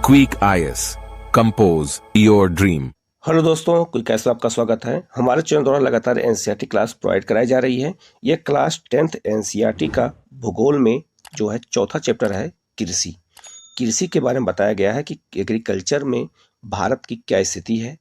Quick IAS compose your dream. Hello दोस्तों, quick IAS में आपका स्वागत है। हमारे चैनल द्वारा लगातार एनसीईआरटी क्लास प्रोवाइड कराई जा रही है। यह क्लास 10th एनसीईआरटी का भूगोल में जो है चौथा चैप्टर है कृषि। कृषि के बारे में बताया गया है कि एग्रीकल्चर में भारत की क्या स्थिति है,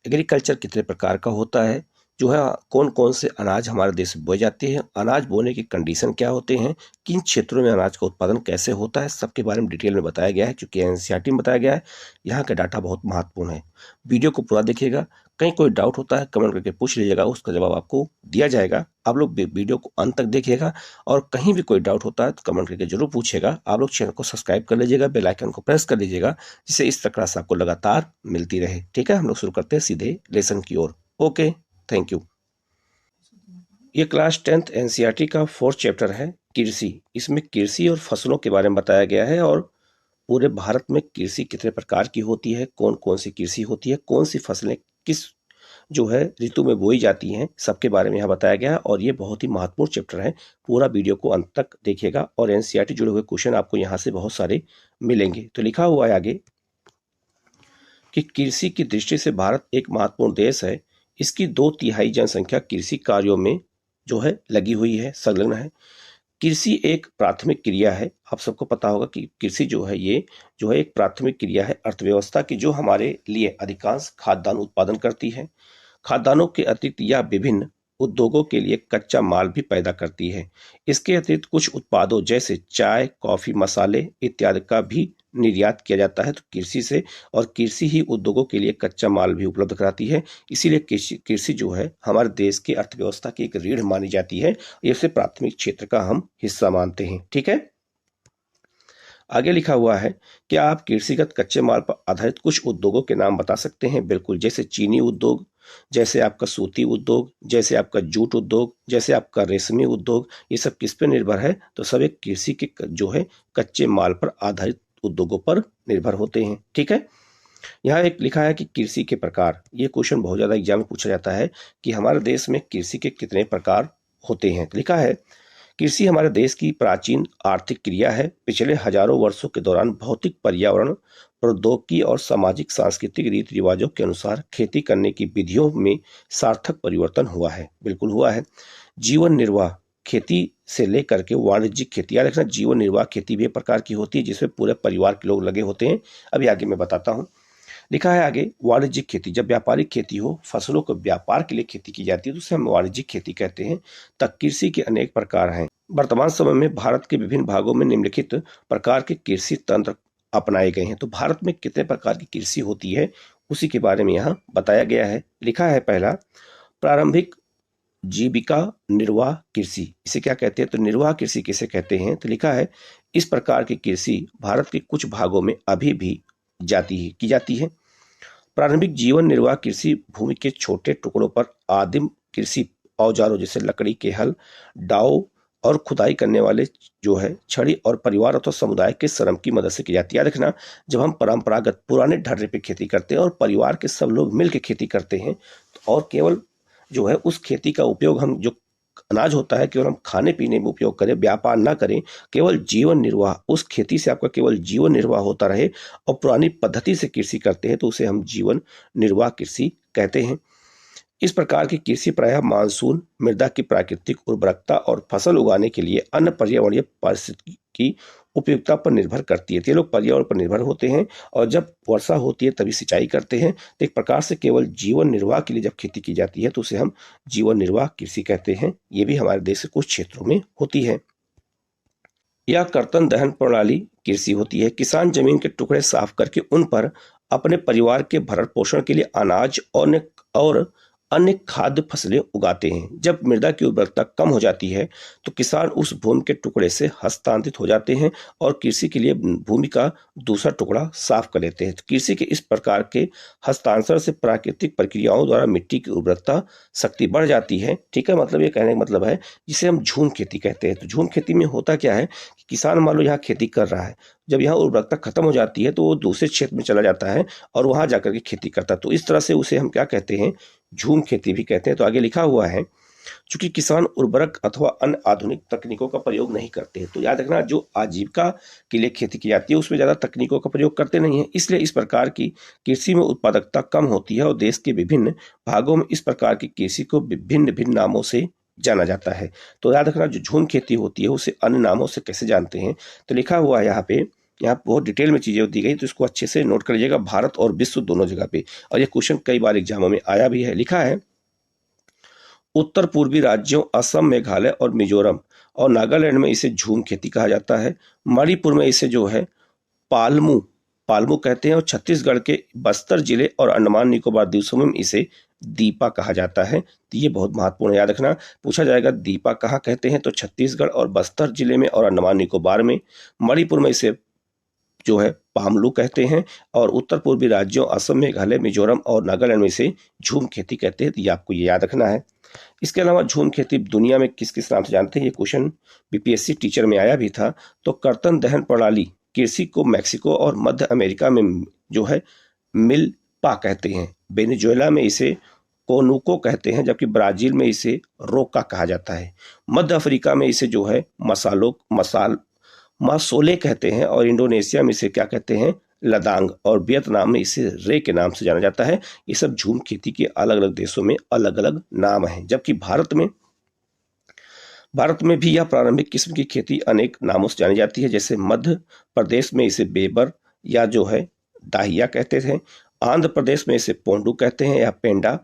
एग्रीकल्चर कितने प्रकार का होता है, जो है कौन कौन से अनाज हमारे देश में बोए जाते हैं, अनाज बोने की कंडीशन क्या होते हैं, किन क्षेत्रों में अनाज का उत्पादन कैसे होता है, सबके बारे में डिटेल में बताया गया है। क्योंकि एनसीईआरटी में बताया गया है, यहाँ का डाटा बहुत महत्वपूर्ण है। वीडियो को पूरा देखिएगा। कहीं कोई डाउट होता है कमेंट करके पूछ लीजिएगा, उसका जवाब आपको दिया जाएगा। आप लोग वीडियो को अंत तक देखिएगा और कहीं भी कोई डाउट होता है तो कमेंट करके जरूर पूछिएगा। आप लोग चैनल को सब्सक्राइब कर लीजिएगा, बेल आइकन को प्रेस कर लीजिएगा, जिससे इस तरह क्लास आपको लगातार मिलती रहे। ठीक है, हम लोग शुरू करते हैं सीधे लेसन की ओर। Okay, thank you. ये क्लास 10th एनसीईआरटी का 4th चैप्टर है कृषि। इसमें कृषि और फसलों के बारे में बताया गया है और पूरे भारत में कृषि कितने प्रकार की होती है, कौन कौन सी कृषि होती है, कौन सी फसलें किस जो है ऋतु में बोई जाती हैं, सबके बारे में यहाँ बताया गया है। और ये बहुत ही महत्वपूर्ण चैप्टर है। पूरा वीडियो को अंत तक देखिएगा और एनसीईआरटी जुड़े हुए क्वेश्चन आपको यहाँ से बहुत सारे मिलेंगे। तो लिखा हुआ है आगे कि कृषि की दृष्टि से भारत एक महत्वपूर्ण देश है। इसकी 2/3 जनसंख्या कृषि कार्यों में जो है लगी हुई है, संलग्न है। कृषि एक प्राथमिक क्रिया है। आप सबको पता होगा कि कृषि जो है ये जो है एक प्राथमिक क्रिया है अर्थव्यवस्था की, जो हमारे लिए अधिकांश खाद्यान्न उत्पादन करती है। खाद्यान्नों के अतिरिक्त यह विभिन्न उद्योगों के लिए कच्चा माल भी पैदा करती है। इसके अतिरिक्त कुछ उत्पादों जैसे चाय, कॉफी, मसाले इत्यादि का भी निर्यात किया जाता है। तो कृषि से और कृषि ही उद्योगों के लिए कच्चा माल भी उपलब्ध कराती है। इसीलिए कृषि जो है हमारे देश की अर्थव्यवस्था की एक रीढ़ मानी जाती है। इसे प्राथमिक क्षेत्र का हम हिस्सा मानते हैं। ठीक है, आगे लिखा हुआ है कि आप कृषिगत कच्चे माल पर आधारित कुछ उद्योगों के नाम बता सकते हैं। बिल्कुल, जैसे चीनी उद्योग, जैसे आपका सूती उद्योग, जैसे आपका जूट उद्योग, जैसे आपका रेशमी उद्योग, ये सब किस पे निर्भर है? तो सब एक कृषि के जो है कच्चे माल पर आधारित उद्योगों पर निर्भर होते हैं। ठीक है, यहाँ एक लिखा है कि कृषि के प्रकार। ये क्वेश्चन बहुत ज्यादा एग्जाम में पूछा जाता है कि हमारे देश में कृषि के कितने प्रकार होते हैं। तो लिखा है कृषि हमारे देश की प्राचीन आर्थिक क्रिया है। पिछले हजारों वर्षों के दौरान भौतिक, पर्यावरण, प्रौद्योगिकी और सामाजिक सांस्कृतिक रीति रिवाजों के अनुसार खेती करने की विधियों में सार्थक परिवर्तन हुआ है। बिल्कुल हुआ है। जीवन निर्वाह खेती से लेकर के वाणिज्यिक खेती, याद रखना जीवन निर्वाह खेती भी एक प्रकार की होती है जिसमें पूरे परिवार के लोग लगे होते हैं। अभी आगे मैं बताता हूँ। लिखा है आगे वाणिज्यिक खेती, जब व्यापारिक खेती हो, फसलों को व्यापार के लिए खेती की जाती है तो उसे हम वाणिज्यिक खेती कहते हैं। तक कृषि के अनेक प्रकार हैं। वर्तमान समय में भारत के विभिन्न भागों में निम्नलिखित प्रकार के कृषि तंत्र अपनाए गए हैं। तो भारत में कितने प्रकार की कृषि होती है उसी के बारे में यहाँ बताया गया है। लिखा है पहला, प्रारंभिक जीविका निर्वाह कृषि। इसे क्या कहते हैं? तो निर्वाह कृषि किसे कहते हैं? तो लिखा है इस प्रकार की कृषि भारत के कुछ भागों में अभी भी की जाती है। प्रारंभिक जीवन निर्वाह कृषि भूमि के छोटे टुकड़ों पर आदिम कृषि औजारों जैसे लकड़ी के हल, दाव और खुदाई करने वाले जो है छड़ी और परिवार अथवा समुदाय के श्रम की मदद से की जाती है। याद रखना, जब हम परंपरागत पुराने ढर्रे पे खेती करते हैं और परिवार के सब लोग मिलकर खेती करते हैं और केवल जो है उस खेती का उपयोग, हम जो अनाज होता है केवल हम खाने पीने में उपयोग करें, व्यापार ना करें, केवल जीवन निर्वाह, उस खेती से आपका केवल जीवन निर्वाह होता रहे और पुरानी पद्धति से कृषि करते हैं तो उसे हम जीवन निर्वाह कृषि कहते हैं। इस प्रकार की कृषि प्रायः मानसून, मृदा की प्राकृतिक उर्वरकता और फसल उगाने के लिए अन्य पर्यावरणीय परिस्थिति की उपयुक्तता पर निर्भर करती है। तो ये लोग पर्यावरण पर निर्भर होते हैं और जब वर्षा होती है तभी सिंचाई करते हैं। तो एक प्रकार से केवल जीवन निर्वाह के लिए जब खेती की जाती है तो उसे हम जीवन निर्वाह कृषि कहते हैं। ये भी हमारे देश के कुछ क्षेत्रों में होती है। यह कर्तन दहन प्रणाली कृषि होती है। किसान जमीन के टुकड़े साफ करके उन पर अपने परिवार के भरण पोषण के लिए अनाज और अन्य खाद्य फसलें उगाते हैं। जब मृदा की उर्वरकता कम हो जाती है तो किसान उस भूमि के टुकड़े से हस्तांतरित हो जाते हैं और कृषि के लिए भूमि का दूसरा टुकड़ा साफ कर लेते हैं। तो कृषि के इस प्रकार के हस्तांतरण से प्राकृतिक प्रक्रियाओं द्वारा मिट्टी की उर्वरकता शक्ति बढ़ जाती है। ठीक है, मतलब ये कहने का मतलब है जिसे हम झूम खेती कहते हैं। तो झूम खेती में होता क्या है कि किसान मान लो यहाँ खेती कर रहा है, जब यहाँ उर्वरकता खत्म हो जाती है तो वो दूसरे क्षेत्र में चला जाता है और वहां जाकर के खेती करता है। तो इस तरह से उसे हम क्या कहते हैं? झूम खेती भी कहते हैं। तो आगे लिखा हुआ है चूंकि किसान उर्वरक अथवा अन्य आधुनिक तकनीकों का प्रयोग नहीं करते हैं। तो याद रखना, जो आजीविका के लिए खेती की जाती है उसमें ज़्यादा तकनीकों का प्रयोग करते नहीं है, इसलिए इस प्रकार की कृषि में उत्पादकता कम होती है और देश के विभिन्न भागों में इस प्रकार की कृषि को विभिन्न भिन्न नामों से जाना जाता है। तो याद रखना, जो झूम खेती होती है उसे अन्य नामों से कैसे जानते हैं, तो लिखा हुआ है यहाँ बहुत डिटेल में चीज़ें दी गई, तो इसको अच्छे से नोट कर लीजिएगा, भारत और विश्व दोनों जगह पे। और ये क्वेश्चन कई बार एग्जामों में आया भी है। लिखा है, उत्तर पूर्वी राज्यों असम, मेघालय और मिजोरम और नागालैंड में इसे झूम खेती कहा जाता है। मणिपुर में इसे जो है पालमू पालमू कहते हैं और छत्तीसगढ़ के बस्तर जिले और अंडमान निकोबार द्वीपों में इसे दीपा कहा जाता है। तो ये बहुत महत्वपूर्ण है, याद रखना, पूछा जाएगा दीपा कहाँ कहते हैं, तो छत्तीसगढ़ और बस्तर जिले में और अंडमान निकोबार में। मणिपुर में इसे जो है पामलू कहते हैं और उत्तर पूर्वी राज्यों असम, मेघालय, मिजोरम और नागालैंड में इसे झूम खेती कहते हैं। तो ये आपको ये याद रखना है। इसके अलावा झूम खेती दुनिया में किस किस नाम से जानते हैं, ये क्वेश्चन बीपीएससी टीचर में आया भी था। तो कर्तन दहन प्रणाली कृषि को मैक्सिको और मध्य अमेरिका में जो है मिल्पा कहते हैं। वेनेजुएला में इसे कोनुको कहते हैं, जबकि ब्राजील में इसे रोका कहा जाता है। मध्य अफ्रीका में इसे जो है मासोले कहते हैं और इंडोनेशिया में इसे क्या कहते हैं, लदांग, और वियतनाम में इसे रे के नाम से जाना जाता है। ये सब झूम खेती के अलग अलग देशों में अलग अलग नाम हैं, जबकि भारत में भी यह प्रारंभिक किस्म की खेती अनेक नामों से जानी जाती है। जैसे मध्य प्रदेश में इसे बेबर या जो है दाहिया कहते थे, आंध्र प्रदेश में इसे पोंडू कहते हैं या पेंडा,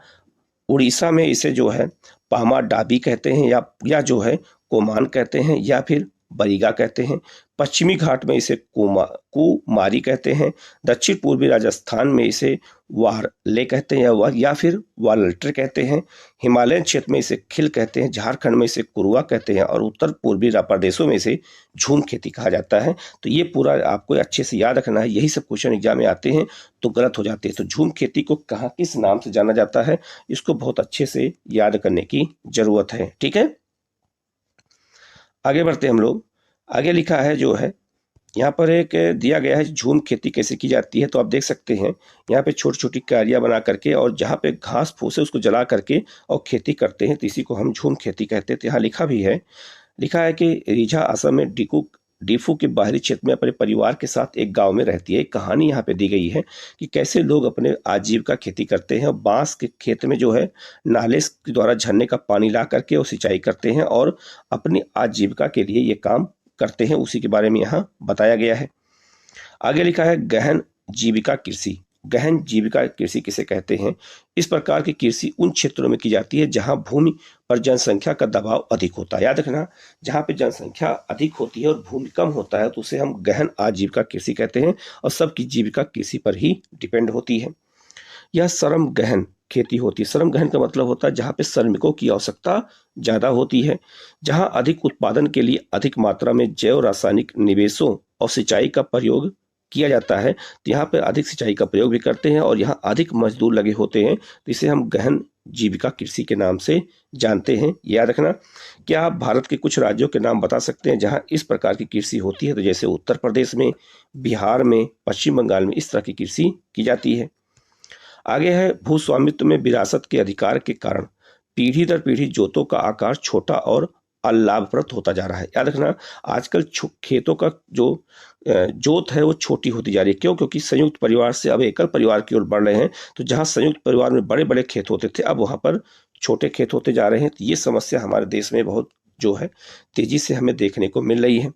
उड़ीसा में इसे जो है पामा डाबी कहते हैं या जो है कोमान कहते हैं या फिर बरीगा कहते हैं। पश्चिमी घाट में इसे कुमारी कहते हैं। दक्षिण पूर्वी राजस्थान में इसे वारले कहते हैं या फिर वालटर कहते हैं। हिमालयन क्षेत्र में इसे खिल कहते हैं। झारखंड में इसे कुरुआ कहते हैं और उत्तर पूर्वी प्रदेशों में इसे झूम खेती कहा जाता है। तो ये पूरा आपको अच्छे से याद रखना है, यही सब क्वेश्चन एग्जाम में आते हैं तो गलत हो जाते हैं। तो झूम खेती को कहाँ किस नाम से जाना जाता है, इसको बहुत अच्छे से याद करने की जरूरत है। ठीक है, आगे बढ़ते हैं हम लोग। आगे लिखा है जो है यहाँ पर एक दिया गया है झूम खेती कैसे की जाती है। तो आप देख सकते हैं यहाँ पे छोटी छोटी क्यारियाँ बना करके और जहाँ पे घास फूस है उसको जला करके और खेती करते हैं, तो इसी को हम झूम खेती कहते हैं। तो यहाँ लिखा है कि रीझा असम में डीफू के बाहरी क्षेत्र में अपने परिवार के साथ एक गांव में रहती है। एक कहानी यहाँ पे दी गई है कि कैसे लोग अपने आजीविका खेती करते हैं और बांस के खेत में जो है नाले के द्वारा झरने का पानी ला करके और सिंचाई करते हैं और अपनी आजीविका के लिए ये काम करते हैं, उसी के बारे में यहाँ बताया गया है। आगे लिखा है गहन जीविका कृषि। गहन जीविका कृषि किसे कहते हैं? इस प्रकार की कृषि उन क्षेत्रों में की जाती है जहां भूमि पर जनसंख्या का दबाव अधिक होता है। याद रखना, जहां पे जनसंख्या अधिक होती है और भूमि कम होता है तो उसे हम गहन आजीविका कृषि कहते हैं और सबकी जीविका कृषि पर ही डिपेंड होती है। यह श्रम गहन खेती होती है। श्रम गहन का मतलब होता है जहाँ पे श्रमिकों की आवश्यकता ज़्यादा होती है, जहाँ अधिक उत्पादन के लिए अधिक मात्रा में जैव रासायनिक निवेशों और सिंचाई का प्रयोग किया जाता है। तो यहाँ पे अधिक सिंचाई का प्रयोग भी करते हैं और यहाँ अधिक मजदूर लगे होते हैं, तो इसे हम गहन जीविका कृषि के नाम से जानते हैं। याद रखना। क्या आप भारत के कुछ राज्यों के नाम बता सकते हैं जहाँ इस प्रकार की कृषि होती है? तो जैसे उत्तर प्रदेश में, बिहार में, पश्चिम बंगाल में इस तरह की कृषि की जाती है। आगे है भूस्वामित्व में विरासत के अधिकार के कारण पीढ़ी दर पीढ़ी जोतों का आकार छोटा और अलाभप्रद होता जा रहा है। याद रखना, आजकल खेतों का जो जोत है वो छोटी होती जा रही है। क्यों? क्योंकि संयुक्त परिवार से अब एकल परिवार की ओर बढ़ रहे हैं। तो जहां संयुक्त परिवार में बड़े बड़े खेत होते थे अब वहां पर छोटे खेत होते जा रहे हैं। तो ये समस्या हमारे देश में बहुत जो है तेजी से हमें देखने को मिल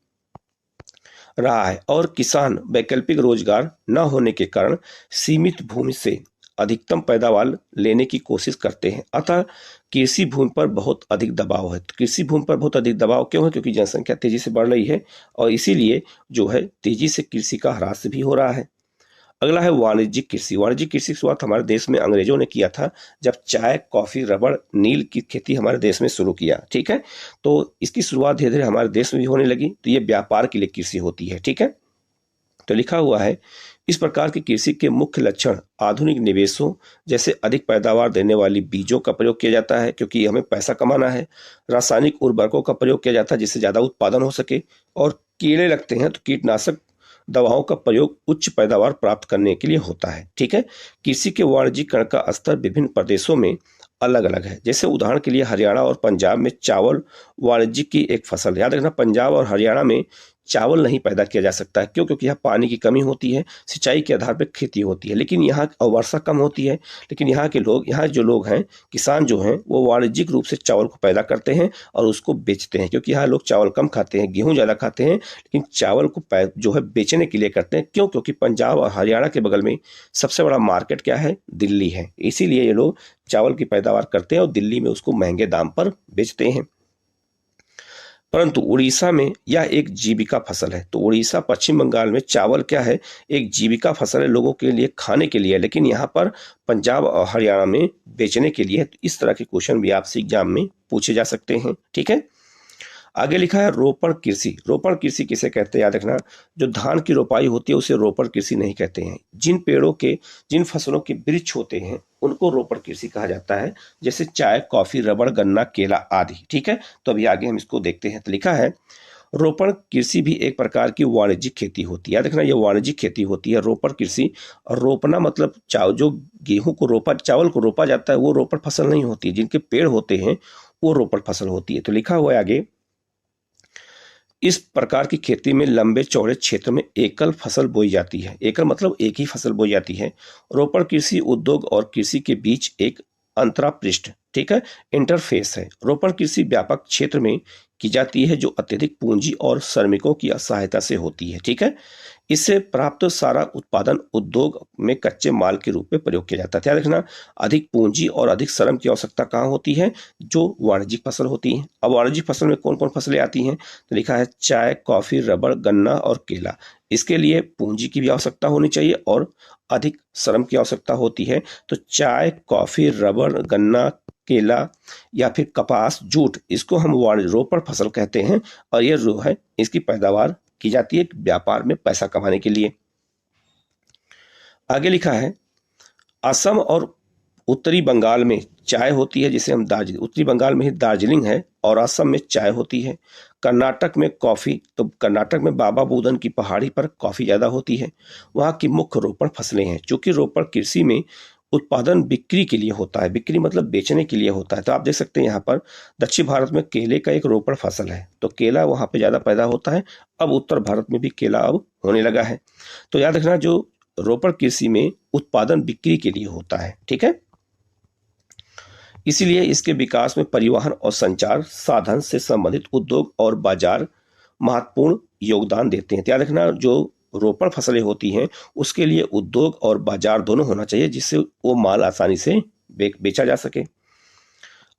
रहा है और किसान वैकल्पिक रोजगार न होने के कारण सीमित भूमि से अधिकतम पैदावार लेने की कोशिश करते हैं। अतः कृषि भूमि पर बहुत अधिक दबाव है। तो कृषि भूमि पर बहुत अधिक दबाव क्यों है? क्योंकि जनसंख्या तेजी से बढ़ रही है और इसीलिए जो है तेजी से कृषि का ह्रास भी हो रहा है। अगला है वाणिज्यिक कृषि। वाणिज्यिक कृषि की शुरुआत हमारे देश में अंग्रेजों ने किया था जब चाय, कॉफी, रबड़, नील की खेती हमारे देश में शुरू किया। ठीक है, तो इसकी शुरुआत धीरे धीरे हमारे देश में भी होने लगी। तो ये व्यापार के लिए कृषि होती है। ठीक है, तो लिखा हुआ है इस प्रकार की कृषि के मुख्य लक्षण आधुनिक निवेशों जैसे अधिक पैदावार देने वाली बीजों का प्रयोग किया जाता है क्योंकि हमें पैसा कमाना है। रासायनिक उर्वरकों का प्रयोग किया जाता है जिससे ज़्यादा उत्पादन हो सके और कीड़े लगते हैं तो कीटनाशक दवाओं का प्रयोग उच्च पैदावार प्राप्त करने के लिए होता है। ठीक है, कृषि के वाणिज्यिकरण का स्तर विभिन्न प्रदेशों में अलग अलग है। जैसे उदाहरण के लिए हरियाणा और पंजाब में चावल वाणिज्यिक की एक फसल है। याद रखना, पंजाब और हरियाणा में चावल नहीं पैदा किया जा सकता है। क्यों? क्योंकि यहाँ पानी की कमी होती है, सिंचाई के आधार पर खेती होती है, लेकिन यहाँ और वर्षा कम होती है। लेकिन यहाँ जो लोग हैं, किसान जो हैं, वो वाणिज्यिक रूप से चावल को पैदा करते हैं और उसको बेचते हैं। क्योंकि यहाँ लोग चावल कम खाते हैं, गेहूँ ज़्यादा खाते हैं, लेकिन चावल को जो है बेचने के लिए करते हैं। क्यों? क्योंकि पंजाब और हरियाणा के बगल में सबसे बड़ा मार्केट क्या है? दिल्ली है। इसीलिए ये लोग चावल की पैदावार करते हैं और दिल्ली में उसको महंगे दाम पर बेचते हैं। परंतु उड़ीसा में यह एक जीविका फसल है। तो उड़ीसा, पश्चिम बंगाल में चावल क्या है? एक जीविका फसल है, लोगों के लिए खाने के लिए है, लेकिन यहाँ पर पंजाब और हरियाणा में बेचने के लिए है। तो इस तरह के क्वेश्चन भी आपसे एग्जाम में पूछे जा सकते हैं। ठीक है, आगे लिखा है रोपण कृषि। रोपण कृषि किसे कहते हैं? याद रखना, जो धान की रोपाई होती है उसे रोपण कृषि नहीं कहते हैं। जिन फसलों के वृक्ष होते हैं उनको रोपण कृषि कहा जाता है, जैसे चाय, कॉफी, रबड़, गन्ना, केला आदि। ठीक है, तो अभी आगे हम इसको देखते हैं। तो लिखा है रोपण कृषि भी एक प्रकार की वाणिज्यिक खेती होती है। याद रखना, ये वाणिज्यिक खेती होती है रोपण कृषि। और रोपना मतलब जो गेहूं को चावल को रोपा जाता है वो रोपण फसल नहीं होती। जिनके पेड़ होते हैं वो रोपण फसल होती है। तो लिखा हुआ है आगे, इस प्रकार की खेती में लंबे चौड़े क्षेत्र में एकल फसल बोई जाती है। एकल मतलब एक ही फसल बोई जाती है। रोपण कृषि उद्योग और कृषि के बीच एक अंतरापृष्ठ, ठीक है, इंटरफेस है। रोपण कृषि व्यापक क्षेत्र में की जाती है जो अत्यधिक पूंजी और श्रमिकों की सहायता से होती है। ठीक है, इससे प्राप्त सारा उत्पादन उद्योग में कच्चे माल के रूप में प्रयोग किया जाता है। ध्यान रखना, अधिक पूंजी और अधिक श्रम की आवश्यकता कहाँ होती है? जो वाणिज्यिक फसल होती है। अब वाणिज्यिक फसल में कौन कौन फसलें आती हैं? तो लिखा है चाय, कॉफी, रबड़, गन्ना और केला। इसके लिए पूंजी की भी आवश्यकता होनी चाहिए और अधिक श्रम की आवश्यकता होती है। तो चाय, कॉफी, रबड़, गन्ना, केला या फिर कपास, जूट, इसको हम रोपण फसल कहते हैं। और ये जो है इसकी पैदावार की जाती है व्यापार में पैसा कमाने के लिए। आगे लिखा है असम और उत्तरी बंगाल में चाय होती है, जिसे हम दार्जिलिंग, उत्तरी बंगाल में ही दार्जिलिंग है और असम में चाय होती है। कर्नाटक में कॉफी, तो कर्नाटक में बाबा बुदन की पहाड़ी पर कॉफी ज्यादा होती है। वहाँ की मुख्य रोपण फसलें हैं। चूंकि रोपण कृषि में उत्पादन बिक्री के लिए होता है, बिक्री मतलब बेचने के लिए होता है। तो आप देख सकते हैं यहाँ पर दक्षिण भारत में केले का एक रोपण फसल है, तो केला वहाँ पे ज़्यादा पैदा होता है। अब उत्तर भारत में भी केला अब होने लगा है। तो याद रखना, जो रोपण कृषि में उत्पादन बिक्री के लिए होता है। ठीक है, इसीलिए इसके विकास में परिवहन और संचार साधन से संबंधित उद्योग और बाजार महत्वपूर्ण योगदान देते हैं। याद रखना, जो रोपण फसलें होती हैं उसके लिए उद्योग और बाजार दोनों होना चाहिए, जिससे वो माल आसानी से बेचा जा सके।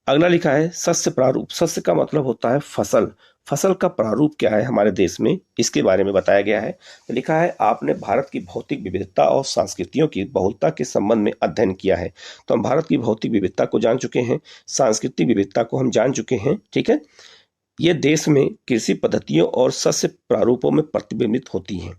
अगला लिखा है शस्य प्रारूप। शस्य का मतलब होता है फसल। फसल का प्रारूप क्या है हमारे देश में, इसके बारे में बताया गया है। तो लिखा है आपने भारत की भौतिक विविधता और संस्कृतियों की बहुलता के संबंध में अध्ययन किया है। तो हम भारत की भौतिक विविधता को जान चुके हैं, सांस्कृतिक विविधता को हम जान चुके हैं। ठीक है, ये देश में कृषि पद्धतियों और शस्य प्रारूपों में प्रतिबिंबित होती हैं।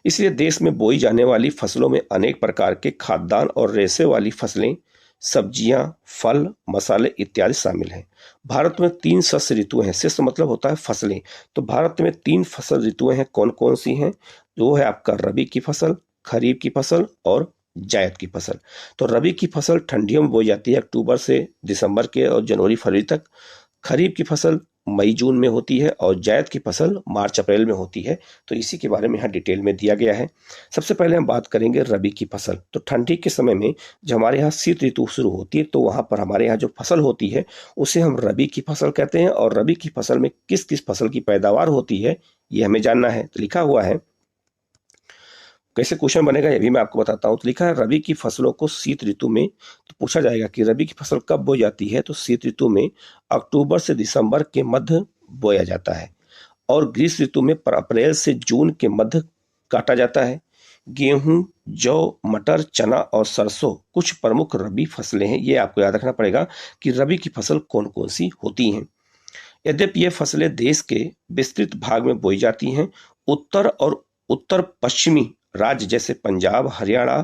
इसलिए देश में बोई जाने वाली फसलों में अनेक प्रकार के खाद्यान्न और रेशे वाली फसलें, सब्जियां, फल, मसाले इत्यादि शामिल हैं। भारत में 3 शस्य ऋतुएं हैं। शस्य मतलब होता है फसलें। तो भारत में 3 फसल ऋतुएं हैं। कौन कौन सी हैं? वो है आपका रबी की फसल, खरीफ की फसल और जायद की फसल। तो रबी की फसल ठंडियों में बोई जाती है, अक्टूबर से दिसंबर के और जनवरी फरवरी तक। खरीफ की फसल मई जून में होती है और जायद की फसल मार्च अप्रैल में होती है। तो इसी के बारे में यहाँ डिटेल में दिया गया है। सबसे पहले हम बात करेंगे रबी की फसल। तो ठंडी के समय में जब हमारे यहाँ शीत ऋतु शुरू होती है तो वहाँ पर हमारे यहाँ जो फसल होती है उसे हम रबी की फसल कहते हैं। और रबी की फसल में किस किस फसल की पैदावार होती है ये हमें जानना है। तो लिखा हुआ है, कैसे क्वेश्चन बनेगा ये भी मैं आपको बताता हूँ। तो लिखा है रबी की फसलों को शीत ऋतु में, तो पूछा जाएगा कि रबी की फसल कब बोई जाती है? तो शीत ऋतु में अक्टूबर से दिसंबर के मध्य बोया जाता है। और ग्रीष्म ऋतु में अप्रैल से जून के मध्य काटा जाता है। गेहूं, जौ, मटर, चना और सरसों कुछ प्रमुख रबी फसलें हैं। ये आपको याद रखना पड़ेगा कि रबी की फसल कौन कौन सी होती हैं। यद्यपि ये फसलें देश के विस्तृत भाग में बोई जाती हैं, उत्तर और उत्तर पश्चिमी राज्य जैसे पंजाब, हरियाणा,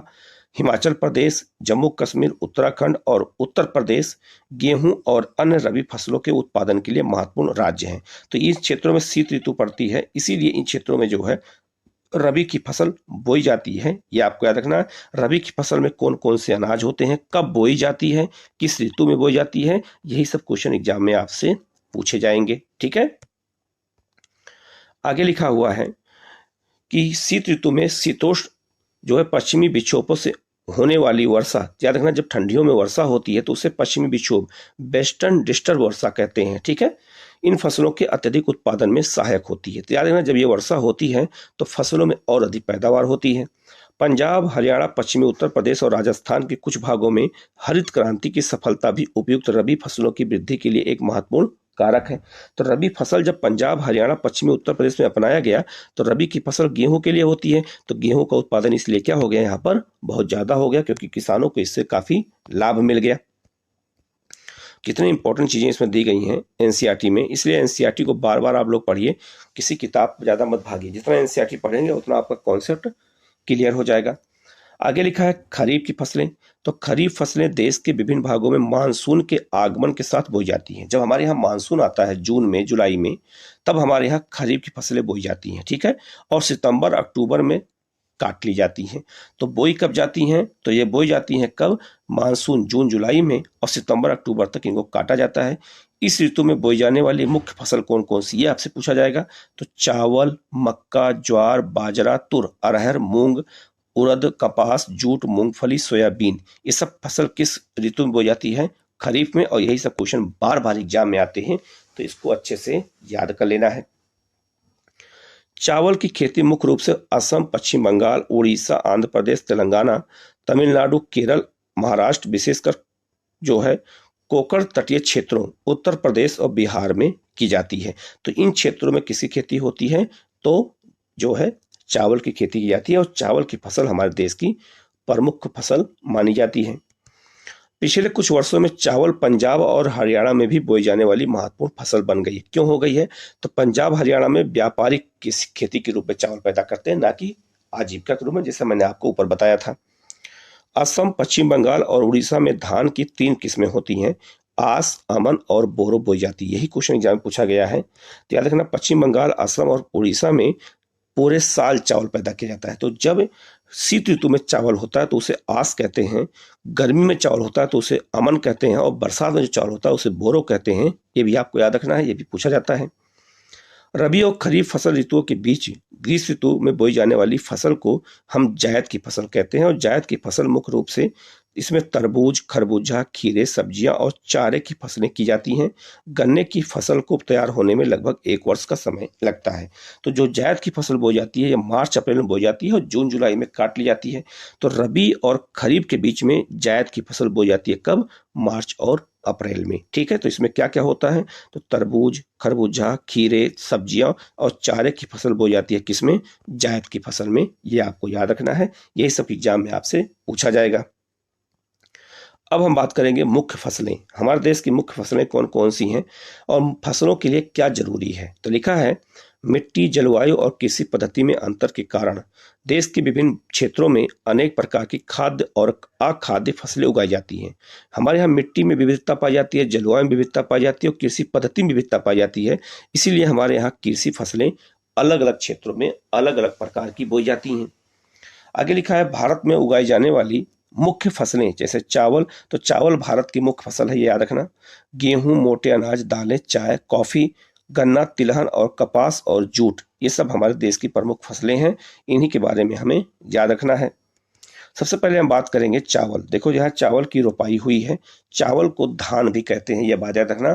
हिमाचल प्रदेश, जम्मू कश्मीर, उत्तराखंड और उत्तर प्रदेश गेहूं और अन्य रबी फसलों के उत्पादन के लिए महत्वपूर्ण राज्य हैं। तो इन क्षेत्रों में शीत ऋतु पड़ती है, इसीलिए इन क्षेत्रों में जो है रबी की फसल बोई जाती है, ये आपको याद रखना है। रबी की फसल में कौन कौन से अनाज होते हैं, कब बोई जाती है, किस ऋतु में बोई जाती है, यही सब क्वेश्चन एग्जाम में आपसे पूछे जाएंगे। ठीक है, आगे लिखा हुआ है कि शीत ऋतु में शीतोष्ण जो है पश्चिमी विक्षोभों से होने वाली वर्षा, याद रखना जब ठंडियों में वर्षा होती है तो उसे पश्चिमी विक्षोभ, वेस्टर्न डिस्टर्ब वर्षा कहते हैं। ठीक है, इन फसलों के अत्यधिक उत्पादन में सहायक होती है। तो याद रखना जब ये वर्षा होती है तो फसलों में और अधिक पैदावार होती है। पंजाब, हरियाणा, पश्चिमी उत्तर प्रदेश और राजस्थान के कुछ भागों में हरित क्रांति की सफलता भी उपयुक्त रबी फसलों की वृद्धि के लिए एक महत्वपूर्ण कारक है। तो रबी फसल जब पंजाब, हरियाणा, पश्चिमी उत्तर प्रदेश में अपनाया गया तो रबी की फसल गेहूं के लिए होती है। तो गेहूं का उत्पादन इसलिए क्या हो गया, यहाँ पर बहुत ज्यादा हो गया, क्योंकि किसानों को इससे काफी लाभ मिल गया। कितनी इंपॉर्टेंट चीजें इसमें दी गई हैं एनसीईआरटी में, इसलिए एनसीईआरटी को बार बार आप लोग पढ़िए, किसी किताब ज्यादा मत भागिए। जितना एनसीईआरटी पढ़ेंगे उतना आपका कॉन्सेप्ट क्लियर हो जाएगा। आगे लिखा है खरीफ की फसलें। तो खरीफ फसलें देश के विभिन्न भागों में मानसून के आगमन के साथ बोई जाती हैं। जब हमारे यहाँ मानसून आता है जून में, जुलाई में, तब हमारे यहाँ खरीफ की फसलें बोई जाती हैं। ठीक है, और सितंबर अक्टूबर में काट ली जाती हैं। तो बोई कब जाती हैं, तो ये बोई जाती हैं कब, मानसून जून जुलाई में, और सितंबर अक्टूबर तक इनको काटा जाता है। इस ऋतु में बोई जाने वाली मुख्य फसल कौन कौन सी, ये आपसे पूछा जाएगा। तो चावल, मक्का, ज्वार, बाजरा, तुर, अरहर, मूंग, उड़द, कपास, जूट, मूंगफली, सोयाबीन, ये सब फसल किस ऋतु में बोई जाती है, खरीफ में। और यही सब क्वेश्चन बार बार एग्जाम में आते हैं, तो इसको अच्छे से याद कर लेना है। चावल की खेती मुख्य रूप से असम, पश्चिम बंगाल, उड़ीसा, आंध्र प्रदेश, तेलंगाना, तमिलनाडु, केरल, महाराष्ट्र, विशेषकर जो है कोकण तटीय क्षेत्रों, उत्तर प्रदेश और बिहार में की जाती है। तो इन क्षेत्रों में किसी खेती होती है तो जो है चावल की खेती की जाती है, और चावल की फसल हमारे देश की प्रमुख फसल मानी जाती है। पिछले कुछ वर्षों में चावल पंजाब और हरियाणा में भी बोई जाने वाली महत्वपूर्ण फसल बन गई है। क्यों हो गई है, तो पंजाब हरियाणा में व्यापारिक खेती के रूप में चावल पैदा करते हैं, ना कि आजीविका के रूप में, जैसे मैंने आपको ऊपर बताया था। असम, पश्चिम बंगाल और उड़ीसा में धान की 3 किस्में होती हैं, आस, अमन और बोरो बोई जाती है। यही क्वेश्चन एग्जाम में पूछा गया है। तो याद रखना पश्चिम बंगाल, असम और उड़ीसा में पूरे साल चावल पैदा किया जाता है। तो जब शीत ऋतु में चावल होता है तो उसे आस कहते हैं, गर्मी में चावल होता है तो उसे अमन कहते हैं, और बरसात में जो चावल होता है उसे बोरो कहते हैं। ये भी आपको याद रखना है, ये भी पूछा जाता है। रबी और खरीफ फसल ऋतुओं के बीच ग्रीष्म ऋतु में बोई जाने वाली फसल को हम जायद की फसल कहते हैं, और जायद की फसल मुख्य रूप से इसमें तरबूज, खरबूजा, खीरे, सब्जियां और चारे की फसलें की जाती हैं। गन्ने की फसल को तैयार होने में लगभग 1 वर्ष का समय लगता है। तो जो जायद की फसल बोई जाती है ये मार्च अप्रैल में बोई जाती है और जून जुलाई में काट ली जाती है। तो रबी और खरीफ के बीच में जायद की फसल बोई जाती है कब, मार्च और अप्रैल में। ठीक है, तो इसमें क्या क्या होता है, तो तरबूज, खरबूजा, खीरे, सब्जियां और चारे की फसल बोई जाती है किसमें, जायद की फसल में। ये आपको याद रखना है, यही सब एग्जाम में आपसे पूछा जाएगा। अब हम बात करेंगे मुख्य फसलें। हमारे देश की मुख्य फसलें कौन कौन सी हैं और फसलों के लिए क्या जरूरी है। तो लिखा है मिट्टी, जलवायु और कृषि पद्धति में अंतर के कारण देश के विभिन्न क्षेत्रों में अनेक प्रकार की खाद्य और अखाद्य फसलें उगाई जाती हैं। हमारे यहाँ मिट्टी में विविधता पाई जाती है, जलवायु में विविधता पाई जाती है और कृषि पद्धति में विविधता पाई जाती है। इसीलिए हमारे यहाँ कृषि फसलें अलग अलग क्षेत्रों में अलग अलग प्रकार की बोई जाती हैं। आगे लिखा है भारत में उगाई जाने वाली मुख्य फसलें, जैसे चावल, तो चावल भारत की मुख्य फसल है, ये याद रखना। गेहूं, मोटे अनाज, दालें, चाय, कॉफी, गन्ना, तिलहन और कपास और जूट, ये सब हमारे देश की प्रमुख फसलें हैं। इन्हीं के बारे में हमें याद रखना है। सबसे पहले हम बात करेंगे चावल। देखो यहाँ चावल की रोपाई हुई है, चावल को धान भी कहते हैं, यह बात याद रखना।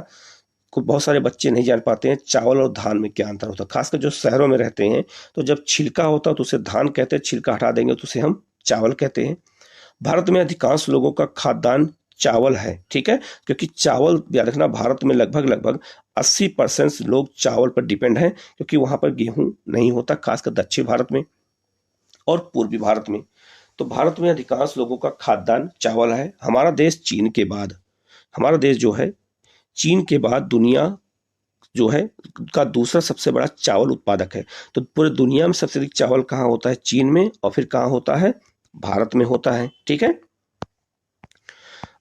कुछ बहुत सारे बच्चे नहीं जान पाते हैं चावल और धान में क्या अंतर होता है, खासकर जो शहरों में रहते हैं। तो जब छिलका होता है तो उसे धान कहते हैं, छिलका हटा देंगे तो उसे हम चावल कहते हैं। भारत में अधिकांश लोगों का खाद्यान्न चावल है, ठीक है, क्योंकि चावल याद रखना भारत में लगभग 80% लोग चावल पर डिपेंड हैं, क्योंकि वहां पर गेहूं नहीं होता, खासकर दक्षिण भारत में और पूर्वी भारत में। तो भारत में अधिकांश लोगों का खाद्यान्न चावल है। हमारा देश चीन के बाद, हमारा देश जो है चीन के बाद दुनिया जो है का दूसरा सबसे बड़ा चावल उत्पादक है। तो पूरे दुनिया में सबसे अधिक चावल कहाँ होता है, चीन में, और फिर कहाँ होता है, भारत में होता है। ठीक है,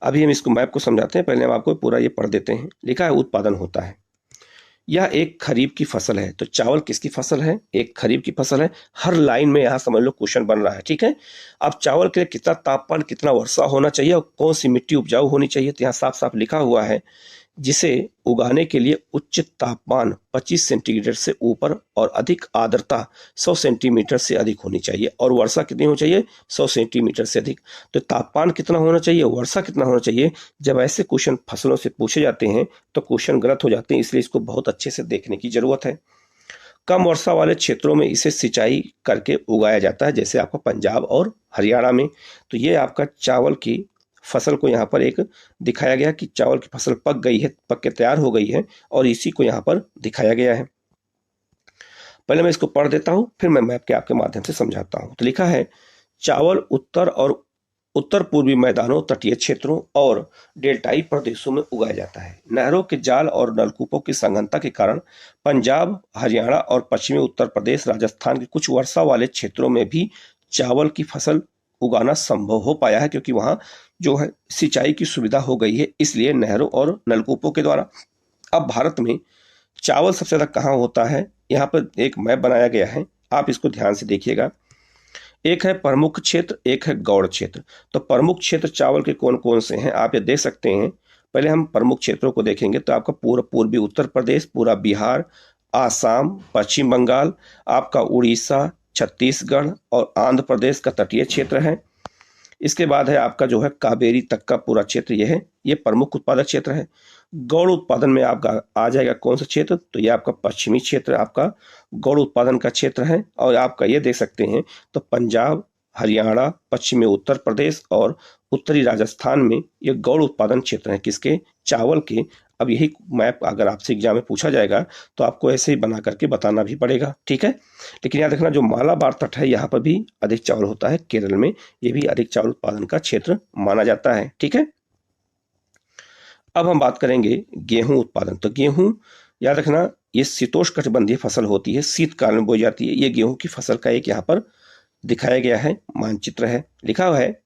अभी हम इसको मैप को समझाते हैं, पहले हम आपको पूरा ये पढ़ देते हैं। लिखा है उत्पादन होता है, यह एक खरीफ की फसल है। तो चावल किसकी फसल है? एक खरीफ की फसल है। हर लाइन में यहाँ समझ लो क्वेश्चन बन रहा है, ठीक है। अब चावल के लिए कितना तापमान, कितना वर्षा होना चाहिए और कौन सी मिट्टी उपजाऊ होनी चाहिए, तो यहाँ साफ साफ लिखा हुआ है, जिसे उगाने के लिए उच्च तापमान 25 सेंटीग्रेड से ऊपर और अधिक आर्द्रता 100 सेंटीमीटर से अधिक होनी चाहिए, और वर्षा कितनी होनी चाहिए? 100 सेंटीमीटर से अधिक। तो तापमान कितना होना चाहिए, वर्षा कितना होना चाहिए? जब ऐसे क्वेश्चन फसलों से पूछे जाते हैं तो क्वेश्चन गलत हो जाते हैं, इसलिए इसको बहुत अच्छे से देखने की जरूरत है। कम वर्षा वाले क्षेत्रों में इसे सिंचाई करके उगाया जाता है, जैसे आपका पंजाब और हरियाणा में। तो ये आपका चावल की फसल को यहाँ पर एक दिखाया गया कि चावल की फसल पक गई है, पक के तैयार हो गई है, और इसी को यहाँ पर दिखाया गया है। पहले मैं इसको पढ़ देता हूँ, फिर मैं मैप के आपके माध्यम से समझाता हूँ। तो लिखा है, चावल उत्तर और उत्तर पूर्वी मैदानों, तटीय क्षेत्रों और डेल्टाई प्रदेशों में उगाया जाता है। नहरों के जाल और नलकूपों की संघनता के कारण पंजाब, हरियाणा और पश्चिमी उत्तर प्रदेश, राजस्थान के कुछ वर्षा वाले क्षेत्रों में भी चावल की फसल उगाना संभव हो पाया है, क्योंकि वहां जो है सिंचाई की सुविधा हो गई है, इसलिए नहरों और नलकूपों के द्वारा। अब भारत में चावल सबसे ज्यादा कहाँ होता है, यहाँ पर एक मैप बनाया गया है, आप इसको ध्यान से देखिएगा। एक है प्रमुख क्षेत्र, एक है गौड़ क्षेत्र। तो प्रमुख क्षेत्र चावल के कौन कौन से हैं, आप ये देख सकते हैं। पहले हम प्रमुख क्षेत्रों को देखेंगे तो आपका पूरा पूर्वी उत्तर प्रदेश, पूरा बिहार, आसाम, पश्चिम बंगाल, आपका उड़ीसा, छत्तीसगढ़ और आंध्र प्रदेश का तटीय क्षेत्र है। इसके बाद है आपका जो है कावेरी तक का पूरा क्षेत्र, यह है, ये प्रमुख उत्पादक क्षेत्र है। गौड़ उत्पादन में आपका आ जाएगा कौन सा क्षेत्र, तो ये आपका पश्चिमी क्षेत्र आपका गौड़ उत्पादन का क्षेत्र है। और आपका ये देख सकते हैं तो पंजाब, हरियाणा, पश्चिमी उत्तर प्रदेश और उत्तरी राजस्थान में ये गौड़ उत्पादन क्षेत्र है, किसके? चावल के। अब यही मैप अगर आपसे एग्जाम में पूछा जाएगा तो आपको ऐसे ही बना करके बताना भी पड़ेगा, ठीक है। लेकिन याद रखना, जो मालाबार तट है यहाँ पर भी अधिक चावल होता है, केरल में ये भी अधिक चावल उत्पादन का क्षेत्र माना जाता है, ठीक है। अब हम बात करेंगे गेहूं उत्पादन। तो गेहूं याद रखना, ये शीतोष्णकटिबंधीय फसल होती है, शीतकाल में बोई जाती है। ये गेहूं की फसल का एक यहाँ पर दिखाया गया है मानचित्र है, लिखा हुआ है,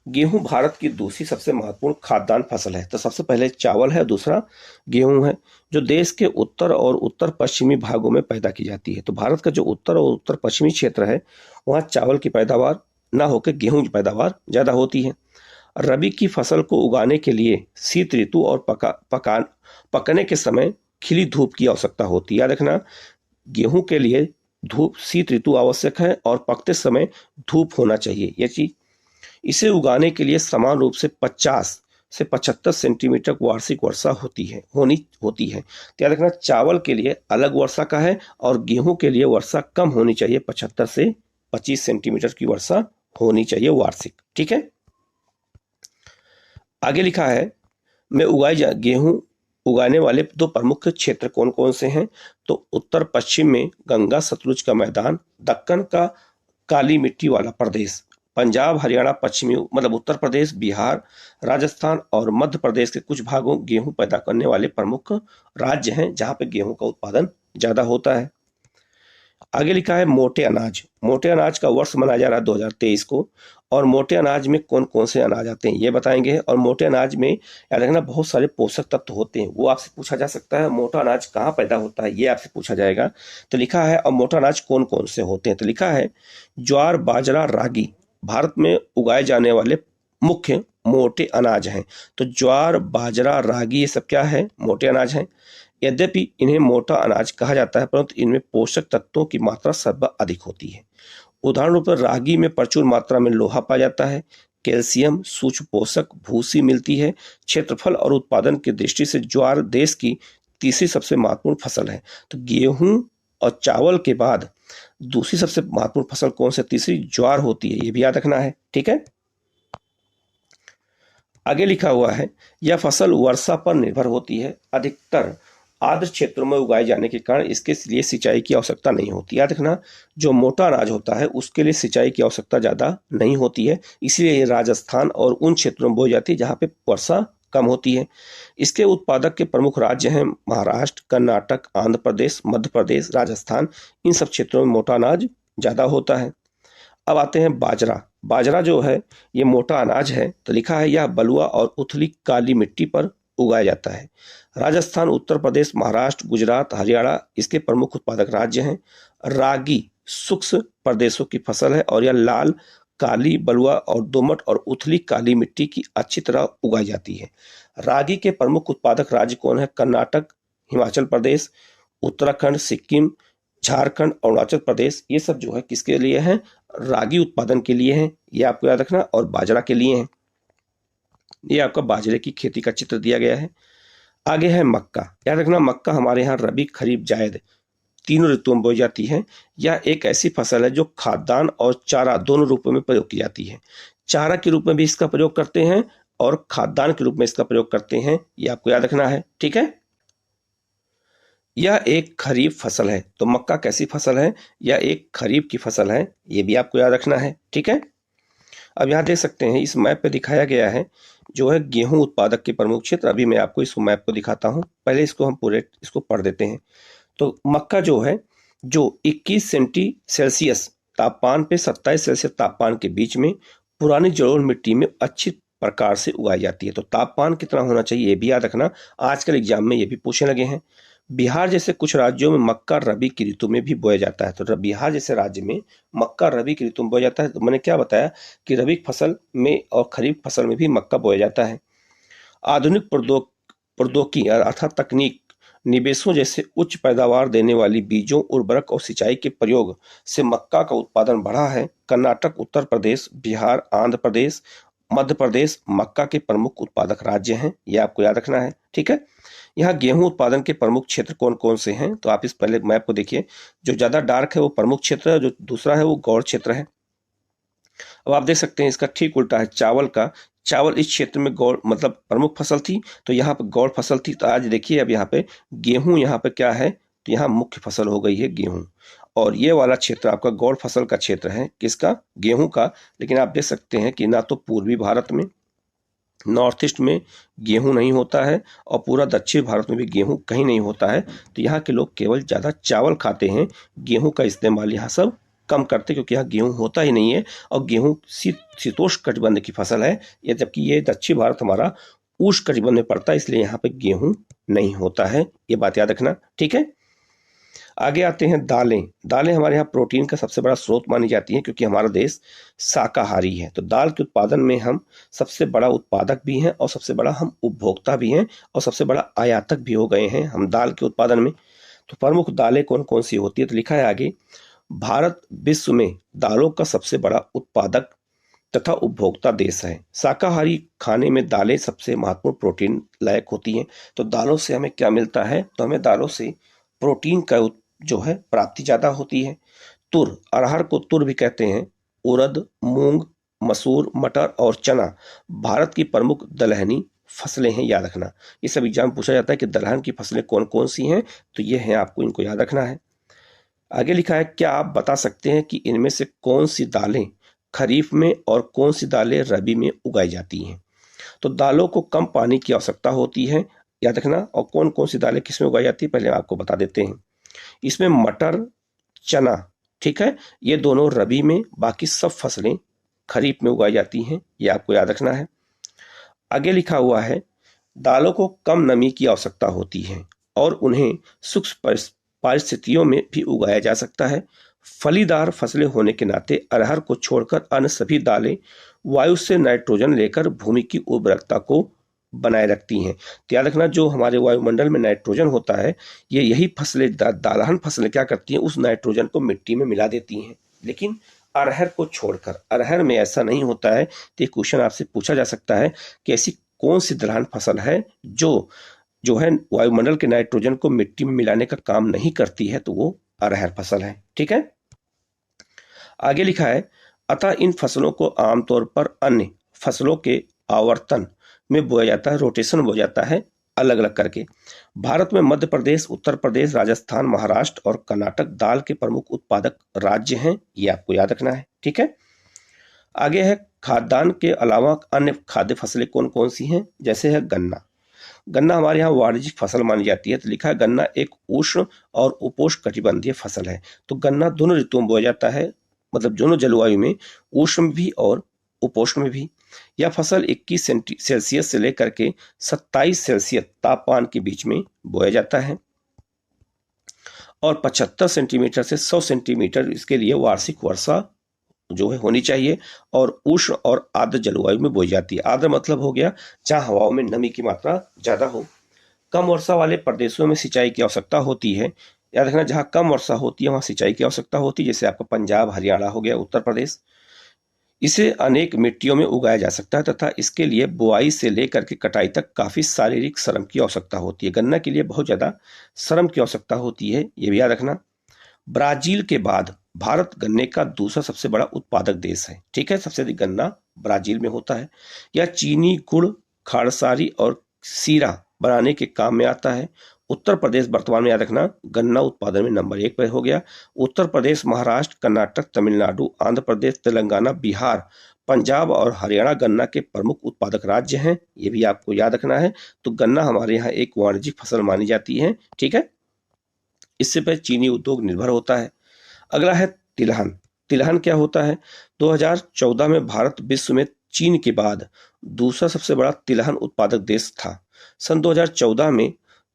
गेहूं भारत की दूसरी सबसे महत्वपूर्ण खाद्यान्न फसल है। तो सबसे पहले चावल है, दूसरा गेहूं है, जो देश के उत्तर और उत्तर पश्चिमी भागों में पैदा की जाती है। तो भारत का जो उत्तर और उत्तर पश्चिमी क्षेत्र है, वहाँ चावल की पैदावार न होकर गेहूं की पैदावार ज्यादा होती है। रबी की फसल को उगाने के लिए शीत ऋतु और पकने के समय खिली धूप की आवश्यकता होती है। याद रखना, गेहूं के लिए धूप, शीत ऋतु आवश्यक है और पकते समय धूप होना चाहिए, यह चीज। इसे उगाने के लिए समान रूप से 50 से 75 सेंटीमीटर वार्षिक वर्षा होती है। तो याद रखना, चावल के लिए अलग वर्षा का है और गेहूं के लिए वर्षा कम होनी चाहिए, 75 से 25 सेंटीमीटर की वर्षा होनी चाहिए वार्षिक, ठीक है। आगे लिखा है, गेहूं उगाने वाले दो प्रमुख क्षेत्र कौन कौन से हैं, तो उत्तर पश्चिम में गंगा सतलुज का मैदान, दक्कन का काली मिट्टी वाला प्रदेश, पंजाब, हरियाणा, पश्चिमी मतलब उत्तर प्रदेश, बिहार, राजस्थान और मध्य प्रदेश के कुछ भागों गेहूं पैदा करने वाले प्रमुख राज्य हैं, जहां पे गेहूं का उत्पादन ज्यादा होता है। आगे लिखा है मोटे अनाज। मोटे अनाज का वर्ष मनाया जा रहा है 2023 को, और मोटे अनाज में कौन कौन से अनाज आते हैं ये बताएंगे। और मोटे अनाज में याद रखना, बहुत सारे पोषक तत्व होते हैं, वो आपसे पूछा जा सकता है। मोटा अनाज कहाँ पैदा होता है ये आपसे पूछा जाएगा। तो लिखा है, और मोटा अनाज कौन कौन से होते हैं, तो लिखा है ज्वार, बाजरा, रागी भारत में उगाए जाने वाले मुख्य मोटे अनाज हैं। तो ज्वार, बाजरा, रागी ये सब क्या है, मोटे अनाज हैं। यद्यपि इन्हें मोटा अनाज कहा जाता है, परंतु इनमें पोषक तत्वों की मात्रा सर्वाधिक होती है। उदाहरण रूप में रागी में प्रचुर मात्रा में लोहा पाया जाता है, कैल्शियम, सूक्ष्म पोषक, भूसी मिलती है। क्षेत्रफल और उत्पादन की दृष्टि से ज्वार देश की तीसरी सबसे महत्वपूर्ण फसल है। तो गेहूं और चावल के बाद दूसरी सबसे महत्वपूर्ण फसल कौन सी, तीसरी ज्वार होती है, ये भी याद रखना है, ठीक है। आगे लिखा हुआ है, यह फसल वर्षा पर निर्भर होती है, अधिकतर आर्द्र क्षेत्रों में उगाए जाने के कारण इसके लिए सिंचाई की आवश्यकता नहीं होती। याद रखना, जो मोटा अनाज होता है उसके लिए सिंचाई की आवश्यकता ज्यादा नहीं होती है, इसलिए ये राजस्थान और उन क्षेत्रों में बोई जाती है जहाँ पे वर्षा कम होती है। इसके उत्पादक के प्रमुख राज्य हैं महाराष्ट्र, कर्नाटक, आंध्र प्रदेश, मध्य प्रदेश, राजस्थान। इन सब क्षेत्रों में मोटा अनाज ज्यादा होता है। अब आते हैं बाजरा। बाजरा जो है ये मोटा अनाज है। तो लिखा है, यह बलुआ और उथली काली मिट्टी पर उगाया जाता है। राजस्थान, उत्तर प्रदेश, महाराष्ट्र, गुजरात, हरियाणा इसके प्रमुख उत्पादक राज्य हैं। रागी शुष्क प्रदेशों की फसल है और यह लाल, काली, बलुआ और दोमट और उथली काली मिट्टी की अच्छी तरह उगाई जाती है। रागी के प्रमुख उत्पादक राज्य कौन है? कर्नाटक, हिमाचल प्रदेश, उत्तराखंड, सिक्किम, झारखंड, अरुणाचल प्रदेश, ये सब जो है किसके लिए हैं? रागी उत्पादन के लिए हैं, ये आपको याद रखना। और बाजरा के लिए हैं। ये आपका बाजरे की खेती का चित्र दिया गया है। आगे है मक्का। याद रखना, मक्का हमारे यहाँ रबी, खरीफ, जायद तीनों ऋतुओं में बोई जाती है। यह एक ऐसी फसल है जो खाद्यान्न और चारा दोनों रूपों में प्रयोग की जाती है। चारा के रूप में भी इसका प्रयोग करते हैं और खाद्यान्न के रूप में इसका प्रयोग करते हैं, ये आपको याद रखना है। ठीक है, यह एक खरीफ फसल है। तो मक्का कैसी फसल है? यह एक खरीफ की फसल है, ये भी आपको याद रखना है। ठीक है, अब यहाँ देख सकते हैं इस मैप पे दिखाया गया है जो है गेहूं उत्पादक के प्रमुख क्षेत्र। अभी मैं आपको इस मैप को दिखाता हूँ, पहले इसको हम पूरे इसको पढ़ देते हैं। तो मक्का जो है जो 21 सेंटी सेल्सियस तापमान पे 27 सेल्सियस तापमान के बीच में पुरानी जलोढ़ मिट्टी में अच्छी प्रकार से उगाई जाती है। तो तापमान कितना होना चाहिए ये भी याद रखना, आजकल एग्जाम में ये भी पूछने लगे हैं। बिहार जैसे कुछ राज्यों में मक्का रबी की ऋतु में भी बोया जाता है। तो बिहार जैसे राज्य में मक्का रबी की ऋतु में बोया जाता है। तो मैंने क्या बताया कि रबी फसल में और खरीफ फसल में भी मक्का बोया जाता है। आधुनिक प्रौद्योगिकी अर्थात तकनीक, निवेशों जैसे उच्च पैदावार देने वाली बीजों, उर्वरक और सिंचाई के प्रयोग से मक्का का उत्पादन बढ़ा है। कर्नाटक, उत्तर प्रदेश, बिहार, आंध्र प्रदेश, मध्य प्रदेश मक्का के प्रमुख उत्पादक राज्य हैं, यह आपको याद रखना है। ठीक है, यहाँ गेहूं उत्पादन के प्रमुख क्षेत्र कौन कौन से हैं? तो आप इस पहले मैप को देखिए, जो ज्यादा डार्क है वो प्रमुख क्षेत्र है, जो दूसरा है वो गौड़ क्षेत्र है। अब आप देख सकते हैं इसका ठीक उल्टा है चावल का। चावल इस क्षेत्र में गौड़ मतलब प्रमुख फसल थी, तो यहाँ पे गौड़ फसल थी। तो आज देखिए अब यहाँ पे गेहूं यहाँ पे क्या है, तो यहाँ मुख्य फसल हो गई है गेहूं। और ये वाला क्षेत्र आपका गौड़ फसल का क्षेत्र है, किसका? गेहूं का। लेकिन आप देख सकते हैं कि ना तो पूर्वी भारत में, नॉर्थ ईस्ट में गेहूं नहीं होता है और पूरा दक्षिण भारत में भी गेहूं कहीं नहीं होता है। तो यहाँ के लोग केवल ज़्यादा चावल खाते हैं, गेहूं का इस्तेमाल यहाँ सब कम करते, क्योंकि यहाँ गेहूं होता ही नहीं है और गेहूं शीतोष्ण कटिबंध की फसल है, ये जबकि ये दक्षिण भारत हमारा उष्ण कटिबंध में पड़ता है, इसलिए यहाँ पे गेहूं नहीं होता है, ये बात याद रखना। ठीक है, आगे आते हैं दालें। दालें हमारे यहाँ प्रोटीन का सबसे बड़ा स्रोत मानी जाती हैं, क्योंकि हमारा देश शाकाहारी है। तो दाल के उत्पादन में हम सबसे बड़ा उत्पादक भी हैं और सबसे बड़ा हम उपभोक्ता भी हैं और सबसे बड़ा आयातक भी हो गए हैं हम दाल के उत्पादन में। तो प्रमुख दालें कौन कौन सी होती है? तो लिखा है आगे, भारत विश्व में दालों का सबसे बड़ा उत्पादक तथा उपभोक्ता देश है। शाकाहारी खाने में दालें सबसे महत्वपूर्ण प्रोटीन लायक होती हैं। तो दालों से हमें क्या मिलता है? तो हमें दालों से प्रोटीन का जो है प्राप्ति ज्यादा होती है। तुर, अरहर को तुर भी कहते हैं। उड़द, मूंग, मसूर, मटर और चना भारत की प्रमुख दलहनी फसलें हैं, याद रखना। ये सब एग्जाम पूछा जाता है कि दलहन की फसलें कौन कौन सी हैं, तो ये हैं, आपको इनको याद रखना है। आगे लिखा है, क्या आप बता सकते हैं कि इनमें से कौन सी दालें खरीफ में और कौन सी दालें रबी में उगाई जाती हैं? तो दालों को कम पानी की आवश्यकता होती है, याद रखना। और कौन कौन सी दालें किस में उगाई जाती है पहले आपको बता देते हैं। इसमें मटर, चना, ठीक है, ये दोनों रबी में, बाकी सब फसलें खरीफ में उगाई जाती हैं, ये आपको याद रखना है। आगे लिखा हुआ है, दालों को कम नमी की आवश्यकता होती है और उन्हें शुष्क परिस्थितियों में भी उगाया जा सकता है। फलीदार फसलें होने के नाते अरहर को छोड़कर अन्य सभी दालें वायु से नाइट्रोजन लेकर भूमि की उर्वरकता को बनाए रखती हैं। तो याद रखना, जो हमारे वायुमंडल में नाइट्रोजन होता है, ये यही फसलें दालहन फसलें क्या करती हैं, उस नाइट्रोजन को मिट्टी में मिला देती हैं। लेकिन अरहर को छोड़कर, अरहर में ऐसा नहीं होता है। तो ये क्वेश्चन आपसे पूछा जा सकता है कि ऐसी कौन सी दलहन फसल है जो है वायुमंडल के नाइट्रोजन को मिट्टी में मिलाने का काम नहीं करती है? तो वो अरहर फसल है। ठीक है, आगे लिखा है, अतः इन फसलों को आमतौर पर अन्य फसलों के आवर्तन में बोया जाता है, रोटेशन बोया जाता है, अलग अलग करके। भारत में मध्य प्रदेश, उत्तर प्रदेश, राजस्थान, महाराष्ट्र और कर्नाटक दाल के प्रमुख उत्पादक राज्य हैं, ये आपको याद रखना है। ठीक है, आगे है, खाद्यान्न के अलावा अन्य खाद्य फसलें कौन कौन सी हैं? जैसे है गन्ना। गन्ना हमारे यहाँ वाणिज्यिक फसल मानी जाती है। तो लिखा है, गन्ना एक उष्ण और उपोष्ण कटिबंधीय फसल है। तो गन्ना दोनों ऋतुओं में बोया जाता है, मतलब दोनों जलवायु में, उष्ण में भी और उपोष्ण में भी। यह फसल 21 सेल्सियस से लेकर के 27 सेल्सियस तापमान के बीच में बोया जाता है और 75 सेंटीमीटर से 100 सेंटीमीटर इसके लिए वार्षिक वर्षा जो है होनी चाहिए और उष्ण और आर्द्र जलवायु में बोई जाती है। आर्द्र मतलब हो गया जहां हवाओं में नमी की मात्रा ज्यादा हो। कम वर्षा वाले प्रदेशों में सिंचाई की आवश्यकता होती है। याद रखना, जहां कम वर्षा होती है वहां सिंचाई की आवश्यकता होती है, जैसे आपका पंजाब, हरियाणा हो गया, उत्तर प्रदेश। इसे अनेक मिट्टियों में उगाया जा सकता है तथा इसके लिए बुआई से लेकर के कटाई तक काफी शारीरिक श्रम की आवश्यकता होती है। गन्ना के लिए बहुत ज्यादा श्रम की आवश्यकता होती है, ये भी याद रखना। ब्राजील के बाद भारत गन्ने का दूसरा सबसे बड़ा उत्पादक देश है। ठीक है, सबसे अधिक गन्ना ब्राजील में होता है। यह चीनी, गुड़, खाड़सारी और सीरा बनाने के काम में आता है। उत्तर प्रदेश वर्तमान में, याद रखना, गन्ना उत्पादन में नंबर 1 पर हो गया। उत्तर प्रदेश, महाराष्ट्र, कर्नाटक, तमिलनाडु, आंध्र प्रदेश, तेलंगाना, बिहार, पंजाब और हरियाणा गन्ना के प्रमुख उत्पादक राज्य हैं, ये भी आपको याद रखना है। तो गन्ना हमारे यहाँ एक वाणिज्यिक फसल मानी जाती है। ठीक है, इससे पर चीनी उद्योग निर्भर होता है। अगला है तिलहन। तिलहन क्या होता है? 2014 में भारत विश्व में चीन के बाद दूसरा सबसे बड़ा तिलहन उत्पादक देश था। सन 2014 में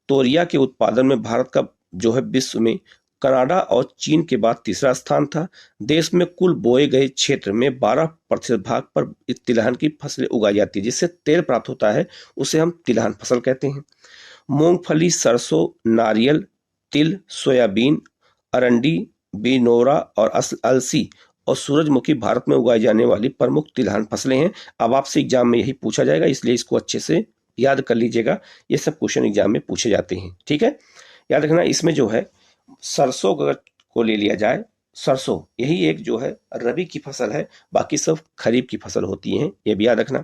तोरिया के उत्पादन में भारत का जो है विश्व में कनाडा और चीन के बाद तीसरा स्थान था। देश में कुल बोए गए क्षेत्र में 12% भाग पर इस तिलहन की फसलें उगाई जाती है, जिससे तेल प्राप्त होता है, उसे हम तिलहन फसल कहते हैं। मूंगफली, सरसों, नारियल, तिल, सोयाबीन, अरंडी, बिनोरा और अलसी और सूरजमुखी भारत में उगाई जाने वाली प्रमुख तिलहन फसलें हैं। अब आपसे एग्जाम में यही पूछा जाएगा, इसलिए इसको अच्छे से याद कर लीजिएगा। ये सब क्वेश्चन एग्जाम में पूछे जाते हैं। ठीक है, याद रखना, इसमें जो है सरसों को ले लिया जाए, सरसों यही एक जो है रबी की फसल है, बाकी सब खरीफ की फसल होती हैं, ये भी याद रखना।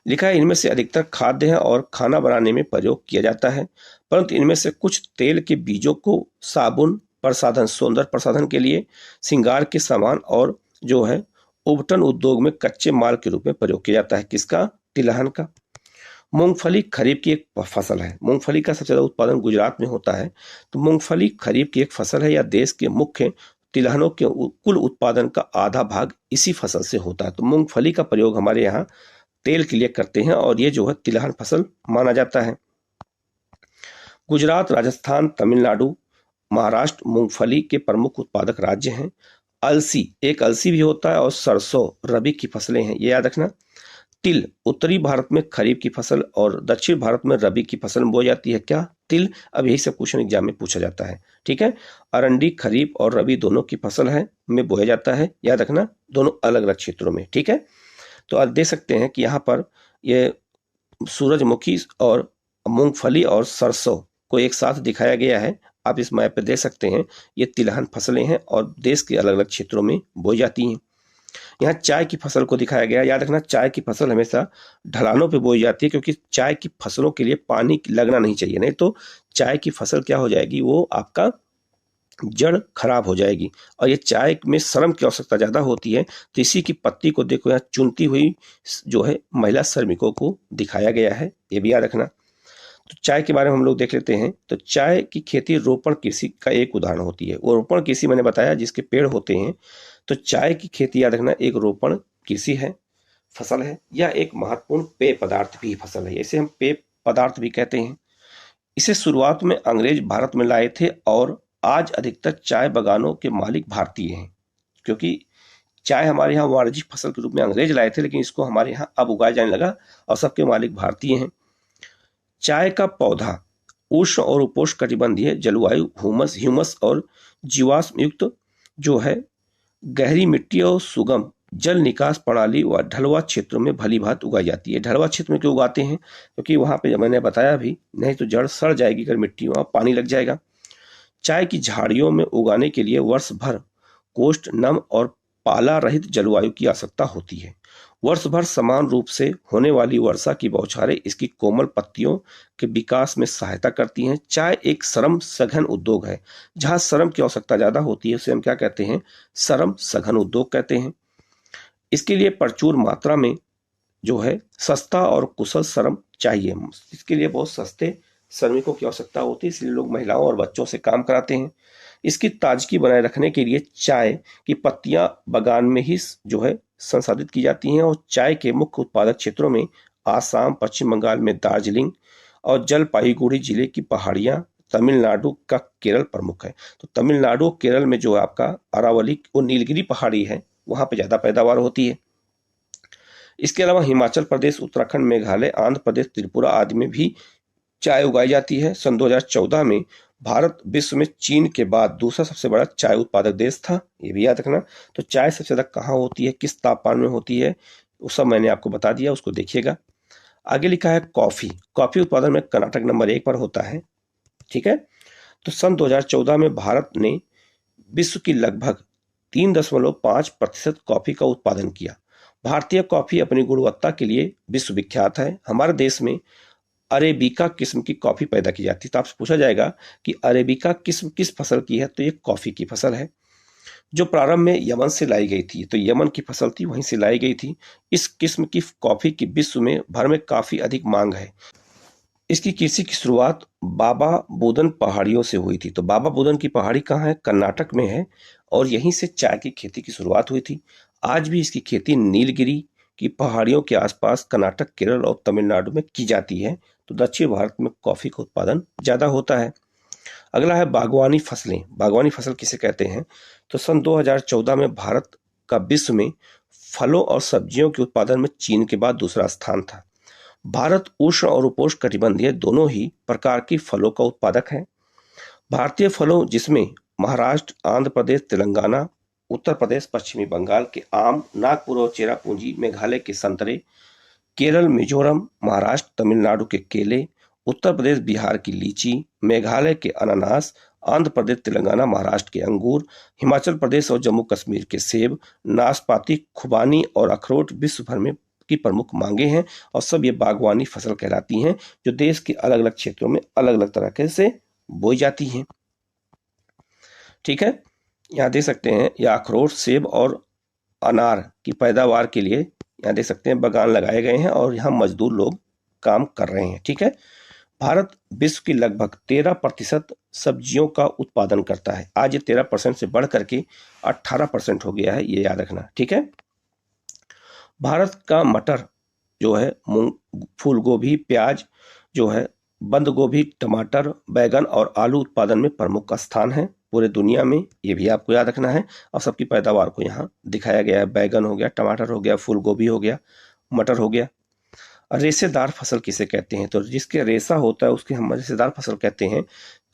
लिखा है, इनमें से अधिकतर खाद्य है और खाना बनाने में प्रयोग किया जाता है, परंतु इनमें से कुछ तेल के बीजों को साबुन, प्रसाधन, सौंदर्य प्रसाधन के लिए, श्रृंगार के सामान और जो है उबटन उद्योग में कच्चे माल के रूप में प्रयोग किया जाता है। किसका? तिलहन का। मूंगफली खरीफ की एक फसल है। मूंगफली का सबसे ज्यादा उत्पादन गुजरात में होता है। तो मूंगफली खरीफ की एक फसल है। या देश के मुख्य तिलहनों के कुल उत्पादन का आधा भाग इसी फसल से होता है। तो मूंगफली का प्रयोग हमारे यहाँ तेल के लिए करते हैं और ये जो है तिलहन फसल माना जाता है। गुजरात, राजस्थान, तमिलनाडु, महाराष्ट्र मूंगफली के प्रमुख उत्पादक राज्य हैं। अलसी, एक अलसी भी होता है और सरसों रबी की फसलें हैं, ये याद रखना। तिल, उत्तरी भारत में खरीफ की फसल और दक्षिण भारत में रबी की फसल बोई जाती है। क्या? तिल। अब यही सब क्वेश्चन एग्जाम में पूछा जाता है। ठीक है, अरंडी खरीफ और रबी दोनों की फसल है में बोया जाता है, याद रखना, दोनों अलग अलग क्षेत्रों में। ठीक है, तो आप देख सकते हैं कि यहाँ पर ये सूरजमुखी और मूंगफली और सरसों को एक साथ दिखाया गया है। आप इस मैप पे देख सकते हैं, ये तिलहन फसलें हैं और देश के अलग अलग क्षेत्रों में बोई जाती हैं। यहाँ चाय की फसल को दिखाया गया। याद रखना, चाय की फसल हमेशा ढलानों पे बोई जाती है, क्योंकि चाय की फसलों के लिए पानी लगना नहीं चाहिए, नहीं तो चाय की फसल क्या हो जाएगी, वो आपका जड़ खराब हो जाएगी। और ये चाय में श्रम की आवश्यकता ज्यादा होती है। तो इसी की पत्ती को देखो, यहाँ चुनती हुई जो है महिला श्रमिकों को दिखाया गया है, ये भी याद रखना। तो चाय के बारे में हम लोग देख लेते हैं। तो चाय की खेती रोपण कृषि का एक उदाहरण होती है। वो रोपण कृषि मैंने बताया जिसके पेड़ होते हैं। तो चाय की खेती, याद रखना, एक रोपण कृषि है, फसल है। यह एक महत्वपूर्ण पेय पदार्थ भी फसल है, इसे हम पेय पदार्थ भी कहते हैं। इसे शुरुआत में अंग्रेज भारत में लाए थे और आज अधिकतर चाय बागानों के मालिक भारतीय हैं, क्योंकि चाय हमारे यहाँ वाणिज्यिक फसल के रूप में अंग्रेज लाए थे, लेकिन इसको हमारे यहाँ अब उगाया जाने लगा और सबके मालिक भारतीय हैं। चाय का पौधा उष्ण और उपोष्ण कटिबंधीय जलवायु, ह्यूमस और जीवाश्म युक्त जो है गहरी मिट्टी और सुगम जल निकास प्रणाली व ढलवा क्षेत्रों में भली भांत उगाई जाती है। ढलवा क्षेत्र में क्यों उगाते हैं? क्योंकि वहां पे मैंने बताया भी, नहीं तो जड़ सड़ जाएगी अगर मिट्टी वहां पानी लग जाएगा। चाय की झाड़ियों में उगाने के लिए वर्ष भर कोष्ठ, नम और पाला रहित जलवायु की आवश्यकता होती है। वर्ष भर समान रूप से होने वाली वर्षा की बौछारें इसकी कोमल पत्तियों के विकास में सहायता करती हैं। चाय एक श्रम सघन उद्योग है। जहां श्रम की आवश्यकता ज्यादा होती है उसे हम क्या कहते हैं? श्रम सघन उद्योग कहते हैं। इसके लिए प्रचुर मात्रा में जो है सस्ता और कुशल श्रम चाहिए। इसके लिए बहुत सस्ते श्रमिकों की आवश्यकता होती है, इसलिए लोग महिलाओं और बच्चों से काम कराते हैं। इसकी ताजगी बनाए रखने के लिए चाय की पत्तियां बागान में ही जो है संसाधित की जाती हैं और चाय के मुख्य उत्पादक क्षेत्रों में आसाम, पश्चिम बंगाल में दार्जिलिंग और जलपाईगुड़ी जिले की पहाड़ियां, तमिलनाडु का केरल प्रमुख है। तो तमिलनाडु और केरल में जो आपका अरावली और नीलगिरी पहाड़ी है वहां पे ज्यादा पैदावार होती है। इसके अलावा हिमाचल प्रदेश, उत्तराखंड, मेघालय, आंध्र प्रदेश, त्रिपुरा आदि में भी चाय उगाई जाती है। सन 2014 में भारत विश्व में चीन के बाद दूसरा सबसे बड़ा चाय उत्पादक देश था, ये भी याद रखना। तो चाय सबसे ज्यादा कहाँ होती है, किस तापमान में होती है, वो सब मैंने आपको बता दिया, उसको देखिएगा। आगे लिखा है कॉफी। कॉफी उत्पादन में कर्नाटक नंबर 1 पर होता है, ठीक है। तो सन 2014 में भारत ने विश्व की लगभग 3.5% कॉफी का उत्पादन किया। भारतीय कॉफी अपनी गुणवत्ता के लिए विश्व विख्यात है। हमारे देश में अरेबिका किस्म की कॉफी पैदा की जाती है। तो आपसे पूछा जाएगा कि अरेबिका किस्म किस फसल की है, तो ये कॉफी की फसल है जो प्रारंभ में यमन से लाई गई थी। तो यमन की फसल थी, वहीं से लाई गई थी। इस किस्म की कॉफी की विश्व में भर में काफी अधिक मांग है। इसकी कृषि की शुरुआत बाबा बुदन पहाड़ियों से हुई थी। तो बाबा बुदन की पहाड़ी कहाँ है, कर्नाटक में है, और यहीं से चाय की खेती की शुरुआत हुई थी। आज भी इसकी खेती नीलगिरी की पहाड़ियों के आसपास कर्नाटक, केरल और तमिलनाडु में की जाती है। तो दक्षिण भारत में कॉफी का उत्पादन ज्यादा होता है। अगला है बागवानी फसलें। बागवानी फसल किसे कहते हैं, तो सन 2014 में भारत का विश्व में फलों और सब्जियों के उत्पादन में चीन के बाद दूसरा स्थान था। भारत उष्ण और उपोष्ण कटिबंधीय दोनों ही प्रकार की फलों का उत्पादक है। भारतीय फलों जिसमें महाराष्ट्र, आंध्र प्रदेश, तेलंगाना, उत्तर प्रदेश, पश्चिमी बंगाल के आम, नागपुर और चेरापूंजी, मेघालय के संतरे, केरल, मिजोरम, महाराष्ट्र, तमिलनाडु के केले, उत्तर प्रदेश, बिहार की लीची, मेघालय के अनानास, आंध्र प्रदेश, तेलंगाना, महाराष्ट्र के अंगूर, हिमाचल प्रदेश और जम्मू कश्मीर के सेब, नाशपाती, खुबानी और अखरोट विश्व भर में की प्रमुख मांगे हैं। और सब ये बागवानी फसल कहलाती हैं जो देश के अलग अलग क्षेत्रों में अलग अलग तरह से बोई जाती हैं, ठीक है। यहाँ देख सकते हैं यह अखरोट, सेब और अनार की पैदावार के लिए यहाँ देख सकते हैं बागान लगाए गए हैं और यहाँ मजदूर लोग काम कर रहे हैं, ठीक है। भारत विश्व की लगभग 13% सब्जियों का उत्पादन करता है। आज ये 13% से बढ़ करके 18% हो गया है, ये याद रखना, ठीक है। भारत का मटर जो है, मूंग, फूल गोभी, प्याज जो है, बंद गोभी, टमाटर, बैगन और आलू उत्पादन में प्रमुख स्थान है पूरे दुनिया में, ये भी आपको याद रखना है। और सबकी पैदावार को यहाँ दिखाया गया है। बैगन हो गया, टमाटर हो गया, फूल गोभी हो गया, मटर हो गया। रेशेदार फसल किसे कहते हैं, तो जिसके रेशा होता है उसके हम रेशेदार फसल कहते हैं।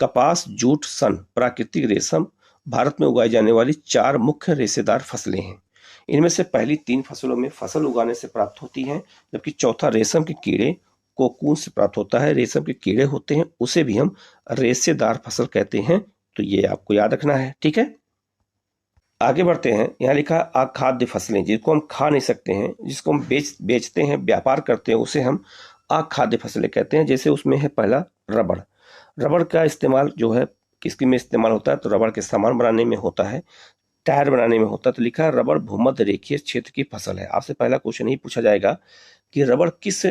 कपास, जूट, सन, प्राकृतिक रेशम भारत में उगाई जाने वाली 4 मुख्य रेशेदार फसलें हैं। इनमें से पहली 3 फसलों में फसल उगाने से प्राप्त होती हैं, जबकि चौथा रेशम के कीड़े कोकून से प्राप्त होता है। रेशम के कीड़े होते हैं, उसे भी हम रेशेदार फसल कहते हैं। तो ये आपको याद रखना है, ठीक है। आगे बढ़ते हैं। यहाँ लिखा अखाद्य फसलें, जिसको हम खा नहीं सकते हैं, जिसको हम बेचते हैं, व्यापार करते हैं, उसे हम अखाद्य फसलें कहते हैं। जैसे उसमें है पहला रबड़। रबड़ का इस्तेमाल जो है किसकी में इस्तेमाल होता है, तो रबड़ के सामान बनाने में होता है, टायर बनाने में होता है। तो लिखा है रबड़ भूमध्य रेखीय क्षेत्र की फसल है। आपसे पहला क्वेश्चन ही पूछा जाएगा कि रबड़ किस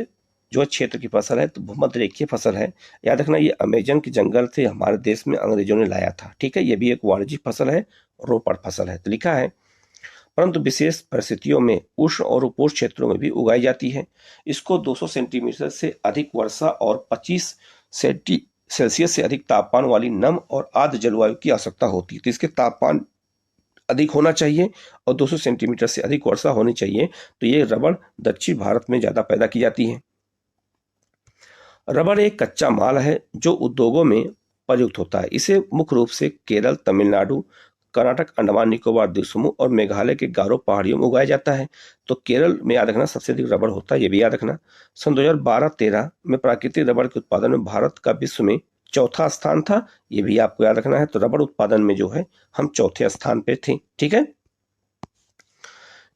जो क्षेत्र की फसल है, तो भूमध्य रेखीय फसल है। याद रखना ये अमेजन के जंगल से हमारे देश में अंग्रेजों ने लाया था, ठीक है। ये भी एक वाणिज्यिक फसल है, रोपड़ फसल है। तो लिखा है परंतु विशेष परिस्थितियों में उष्ण और उपोष्ण क्षेत्रों में भी उगाई जाती है। इसको 200 सेंटीमीटर से अधिक वर्षा और 25 सेल्सियस से अधिक तापमान वाली नम और आर्द्र जलवायु की आवश्यकता होती है। तो इसके तापमान अधिक होना चाहिए और 200 सेंटीमीटर से अधिक वर्षा होनी चाहिए। तो ये रबड़ दक्षिण भारत में ज्यादा पैदा की जाती है। रबड़ एक कच्चा माल है जो उद्योगों में प्रयुक्त होता है। इसे मुख्य रूप से केरल, तमिलनाडु, कर्नाटक, अंडमान निकोबार द्वीप समूह और मेघालय के गारो पहाड़ियों में उगाया जाता है। तो केरल में याद रखना सबसे अधिक रबड़ होता है, ये भी याद रखना। सन 2012-13 में प्राकृतिक रबड़ के उत्पादन में भारत का विश्व में चौथा स्थान था, ये भी आपको याद रखना है। तो रबड़ उत्पादन में जो है हम चौथे स्थान पे थे, ठीक है।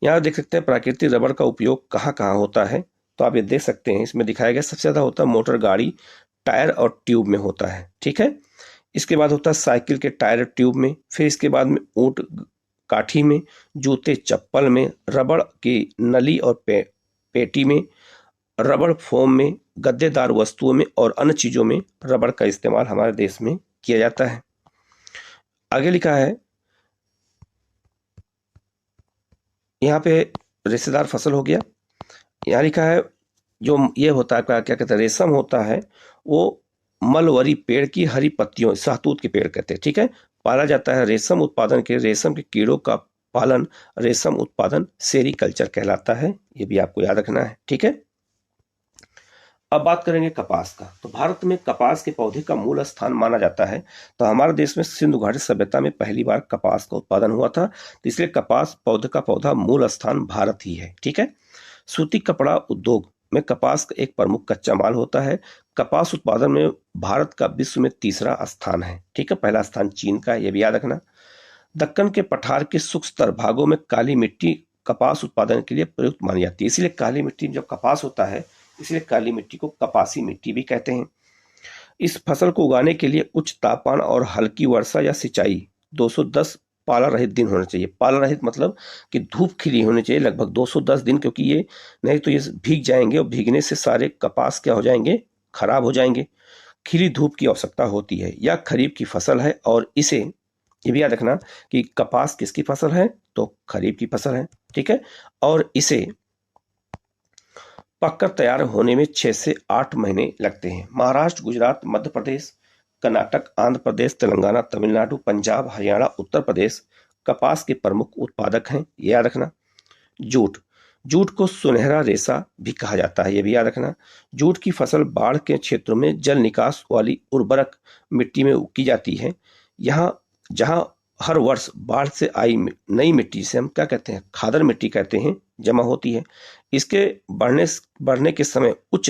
यहाँ देख सकते हैं प्राकृतिक रबड़ का उपयोग कहाँ कहाँ होता है, तो आप ये देख सकते हैं, इसमें दिखाया गया सबसे ज्यादा होता है मोटर गाड़ी, टायर और ट्यूब में होता है, ठीक है। इसके बाद होता है साइकिल के टायर और ट्यूब में, फिर इसके बाद में ऊंट काठी में, जूते चप्पल में, रबड़ की नली और पेटी में, रबड़ फोम में, गद्देदार वस्तुओं में और अन्य चीजों में रबड़ का इस्तेमाल हमारे देश में किया जाता है। आगे लिखा है यहाँ पे रेशेदार फसल हो गया। यहाँ लिखा है जो ये होता है क्या क्या कहते हैं, रेशम होता है वो मलवरी पेड़ की हरी पत्तियों, शहतूत के पेड़ कहते हैं, ठीक है, पाला जाता है। रेशम उत्पादन के रेशम के कीड़ों का पालन रेशम उत्पादन सेरीकल्चर कहलाता है। ये भी आपको याद रखना है, ठीक है। अब बात करेंगे कपास का। तो भारत में कपास के पौधे का मूल स्थान माना जाता है। तो हमारे देश में सिंधु घाटी सभ्यता में पहली बार कपास का उत्पादन हुआ था, तो इसलिए कपास पौधे का पौधा मूल स्थान भारत ही है, ठीक है। सूती कपड़ा उद्योग में कपास का एक प्रमुख कच्चा माल होता है। कपास उत्पादन में भारत का विश्व में तीसरा स्थान है, ठीक है, पहला स्थान चीन का है, यह भी याद रखना। दक्कन के पठार के शुष्क भागों में काली मिट्टी कपास उत्पादन के लिए प्रयुक्त मानी जाती है, इसलिए काली मिट्टी जब कपास होता है इसलिए काली मिट्टी को कपासी मिट्टी भी कहते हैं। इस फसल को उगाने के लिए उच्च तापमान और हल्की वर्षा या सिंचाई 210 पाला रहित दिन होने चाहिए। पाला रहित मतलब कि धूप खिली होनी चाहिए लगभग 210 दिन, क्योंकि ये नहीं तो ये भीग जाएंगे और भीगने से सारे कपास क्या हो जाएंगे, खराब हो जाएंगे। खिली धूप की आवश्यकता होती है। यह खरीफ की फसल है और इसे ये भी याद रखना कि कपास किसकी फसल है, तो खरीफ की फसल है, ठीक है। और इसे पककर तैयार होने में 6 से 8 महीने लगते हैं। महाराष्ट्र, गुजरात, मध्य प्रदेश, कर्नाटक, आंध्र प्रदेश, तेलंगाना, तमिलनाडु, पंजाब, हरियाणा, उत्तर प्रदेश कपास के प्रमुख उत्पादक हैं, ये याद रखना। जूट, जूट को सुनहरा रेशा भी कहा जाता है, ये भी याद रखना। जूट की फसल बाढ़ के क्षेत्रों में जल निकास वाली उर्वरक मिट्टी में की जाती है। यहाँ जहाँ हर वर्ष बाढ़ से आई नई मिट्टी से हम क्या कहते हैं, खादर मिट्टी कहते हैं, जमा होती है। इसके बढ़ने के समय उच्च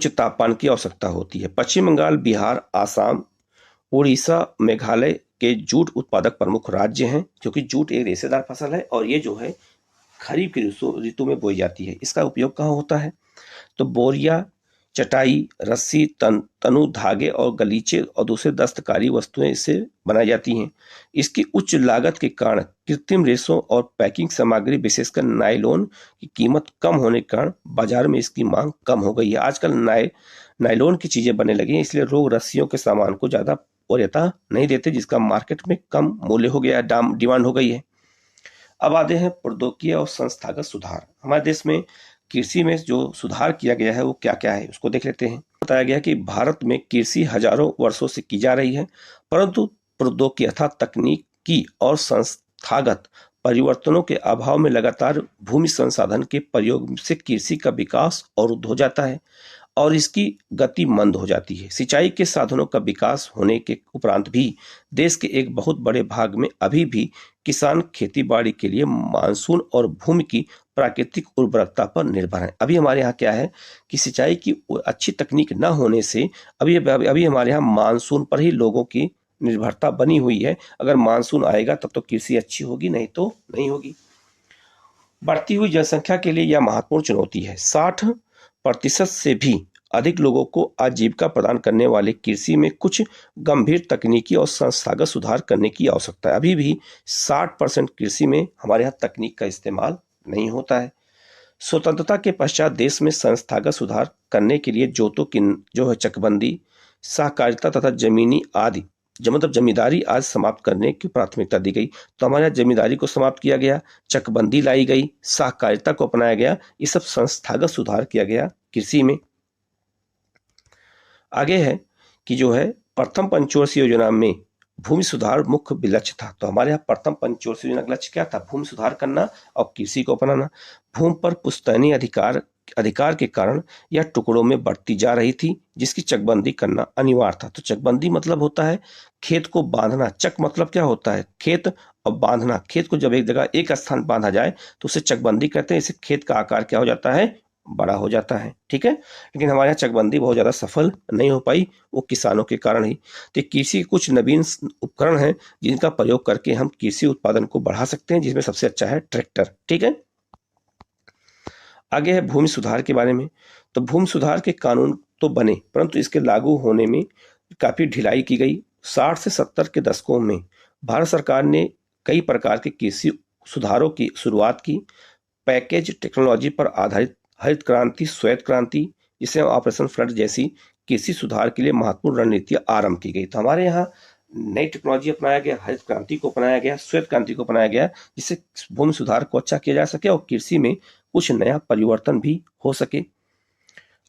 तापमान की आवश्यकता होती है। पश्चिम बंगाल, बिहार, आसाम, उड़ीसा, मेघालय के जूट उत्पादक प्रमुख राज्य हैं, क्योंकि जूट एक रेशेदार फसल है और ये जो है खरीफ की ऋतु में बोई जाती है। इसका उपयोग कहाँ होता है, तो बोरिया, चटाई, रस्सी, तनु, धागे और गलीचे और दूसरे दस्तकारी वस्तुएं इससे बनाई जाती हैं। इसकी उच्च लागत के कारण कृत्रिम रेशों और पैकिंग सामग्री विशेषकर नायलॉन की कीमत कम होने के कारण बाजार में इसकी मांग कम हो गई है। आजकल नायलॉन की चीजें बनने लगी हैं, इसलिए लोग रस्सियों के सामान को ज्यादा वरीयता नहीं देते, जिसका मार्केट में कम मूल्य हो गया है, डिमांड हो गई है। अब आते हैं प्रौद्योगिकी और संस्थागत सुधार। हमारे देश में कृषि में जो सुधार किया गया है वो क्या क्या है उसको देख लेते हैं। बताया गया कि भारत में कृषि हजारों वर्षों से की जा रही है, परंतु प्रौद्योगिकी अर्थात तकनीकी और संस्थागत परिवर्तनों के अभाव में लगातार भूमि संसाधन के प्रयोग से कृषि का विकास अवरुद्ध हो जाता है और इसकी गति मंद हो जाती है। सिंचाई के साधनों का विकास होने के उपरांत भी देश के एक बहुत बड़े भाग में अभी भी किसान खेती बाड़ी के लिए मानसून और भूमि की प्राकृतिक उर्वरकता पर निर्भर है। अभी हमारे यहाँ क्या है कि सिंचाई की अच्छी तकनीक न होने से अभी हमारे यहाँ मानसून पर ही लोगों की निर्भरता बनी हुई है। अगर मानसून आएगा तब तो कृषि अच्छी होगी, नहीं तो नहीं होगी। बढ़ती हुई जनसंख्या के लिए यह महत्वपूर्ण चुनौती है। 60% से भी अधिक लोगों को आजीविका प्रदान करने वाले कृषि में कुछ गंभीर तकनीकी और संस्थागत सुधार करने की आवश्यकता है। अभी भी 60% कृषि में हमारे यहाँ तकनीक का इस्तेमाल नहीं होता है। स्वतंत्रता के पश्चात देश में संस्थागत सुधार करने के लिए जोतों की जो है चकबंदी, सहकारिता तथा जमींदारी आज समाप्त करने की प्राथमिकता दी गई। तो हमारे यहाँ जमींदारी को समाप्त किया गया, चकबंदी लाई गई, सहकारिता को अपनाया गया, ये सब संस्थागत सुधार किया गया कृषि में। आगे है कि जो है प्रथम पंचवर्षीय योजना में भूमि सुधार मुख्य लक्ष्य था। तो हमारे यहाँ प्रथम पंचवर्षीय योजना का लक्ष्य क्या था, भूमि सुधार करना और कृषि को अपनाना। भूमि पर पुश्तैनी अधिकार के कारण यह टुकड़ों में बढ़ती जा रही थी, जिसकी चकबंदी करना अनिवार्य था। तो चकबंदी मतलब होता है खेत को बांधना। चक मतलब क्या होता है, खेत, और बांधना, खेत को जब एक जगह एक स्थान बांधा जाए तो उसे चकबंदी कहते हैं। इससे खेत का आकार क्या हो जाता है, बड़ा हो जाता है, ठीक है। लेकिन हमारे यहाँ चकबंदी बहुत ज्यादा सफल नहीं हो पाई, वो किसानों के कारण ही। तो कृषि के कुछ नवीन उपकरण हैं जिनका प्रयोग करके हम कृषि उत्पादन को बढ़ा सकते हैं, जिसमें सबसे अच्छा है ट्रैक्टर, ठीक है। आगे है भूमि सुधार के बारे में। तो भूमि सुधार के कानून तो बने, परंतु इसके लागू होने में काफी ढिलाई की गई। 60 से 70 के दशकों में भारत सरकार ने कई प्रकार के कृषि सुधारों की शुरुआत की। पैकेज टेक्नोलॉजी पर आधारित हरित क्रांति, श्वेत क्रांति, जिसे ऑपरेशन फ्लड जैसी कृषि सुधार के लिए महत्वपूर्ण रणनीतियां आरंभ की गई। तो हमारे यहाँ नई टेक्नोलॉजी अपनाया गया, हरित क्रांति को अपनाया गया, श्वेत क्रांति को अपनाया गया, जिससे भूमि सुधार को अच्छा किया जा सके और कृषि में कुछ नया परिवर्तन भी हो सके।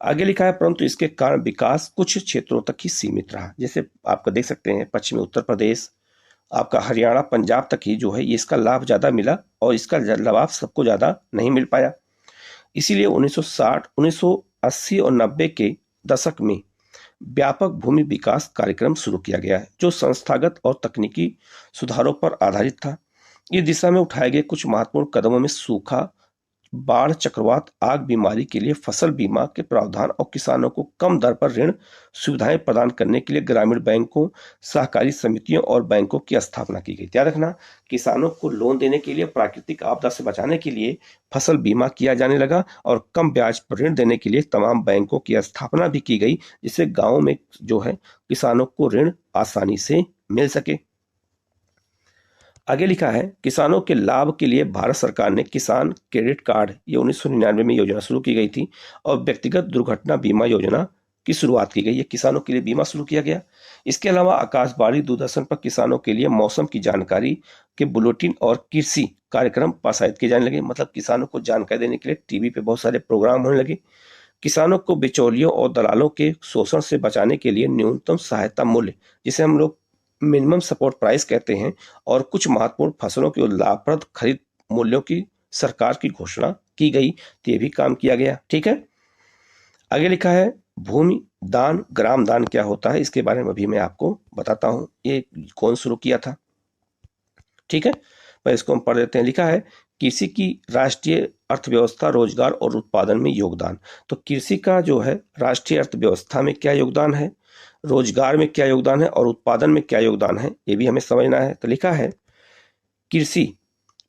आगे लिखा है, परंतु इसके कारण विकास कुछ क्षेत्रों तक ही सीमित रहा। जैसे आपको देख सकते हैं पश्चिमी उत्तर प्रदेश, आपका हरियाणा, पंजाब तक ही जो है ये इसका लाभ ज्यादा मिला और इसका लाभ सबको ज्यादा नहीं मिल पाया। इसीलिए 1960, 1980 और 90 के दशक में व्यापक भूमि विकास कार्यक्रम शुरू किया गया है, जो संस्थागत और तकनीकी सुधारों पर आधारित था। इस दिशा में उठाए गए कुछ महत्वपूर्ण कदमों में सूखा, बाढ़, चक्रवात, आग, बीमारी के लिए फसल बीमा के प्रावधान और किसानों को कम दर पर ऋण सुविधाएं प्रदान करने के लिए ग्रामीण बैंकों, सहकारी समितियों और बैंकों की स्थापना की गई। ध्यान रखना, किसानों को लोन देने के लिए, प्राकृतिक आपदा से बचाने के लिए फसल बीमा किया जाने लगा और कम ब्याज पर ऋण देने के लिए तमाम बैंकों की स्थापना भी की गई, जिससे गाँव में जो है किसानों को ऋण आसानी से मिल सके। आगे लिखा है, किसानों के लाभ के लिए भारत सरकार ने किसान क्रेडिट कार्ड, ये 1999 में योजना शुरू की गई थी, और व्यक्तिगत दुर्घटना बीमा योजना की शुरुआत की गई। ये किसानों के लिए बीमा शुरू किया गया। इसके अलावा आकाशवाणी, दूरदर्शन पर किसानों के लिए मौसम की जानकारी के बुलेटिन और कृषि कार्यक्रम प्रसारित किए जाने लगे। मतलब किसानों को जानकारी देने के लिए टीवी पे बहुत सारे प्रोग्राम होने लगे। किसानों को बिचौलियों और दलालों के शोषण से बचाने के लिए न्यूनतम सहायता मूल्य, जिसे हम लोग मिनिमम सपोर्ट प्राइस कहते हैं, और कुछ महत्वपूर्ण फसलों के लाभप्रद खरीद मूल्यों की सरकार की घोषणा की गई। तो ये भी काम किया गया। ठीक है, आगे लिखा है, भूमि दान, ग्राम दान क्या होता है, इसके बारे में भी मैं आपको बताता हूं। ये कौन शुरू किया था? ठीक है, पर इसको हम पढ़ लेते हैं। लिखा है, कृषि की राष्ट्रीय अर्थव्यवस्था, रोजगार और उत्पादन में योगदान। तो कृषि का जो है राष्ट्रीय अर्थव्यवस्था में क्या योगदान है, रोजगार में क्या योगदान है और उत्पादन में क्या योगदान है, ये भी हमें समझना है। तो लिखा है, कृषि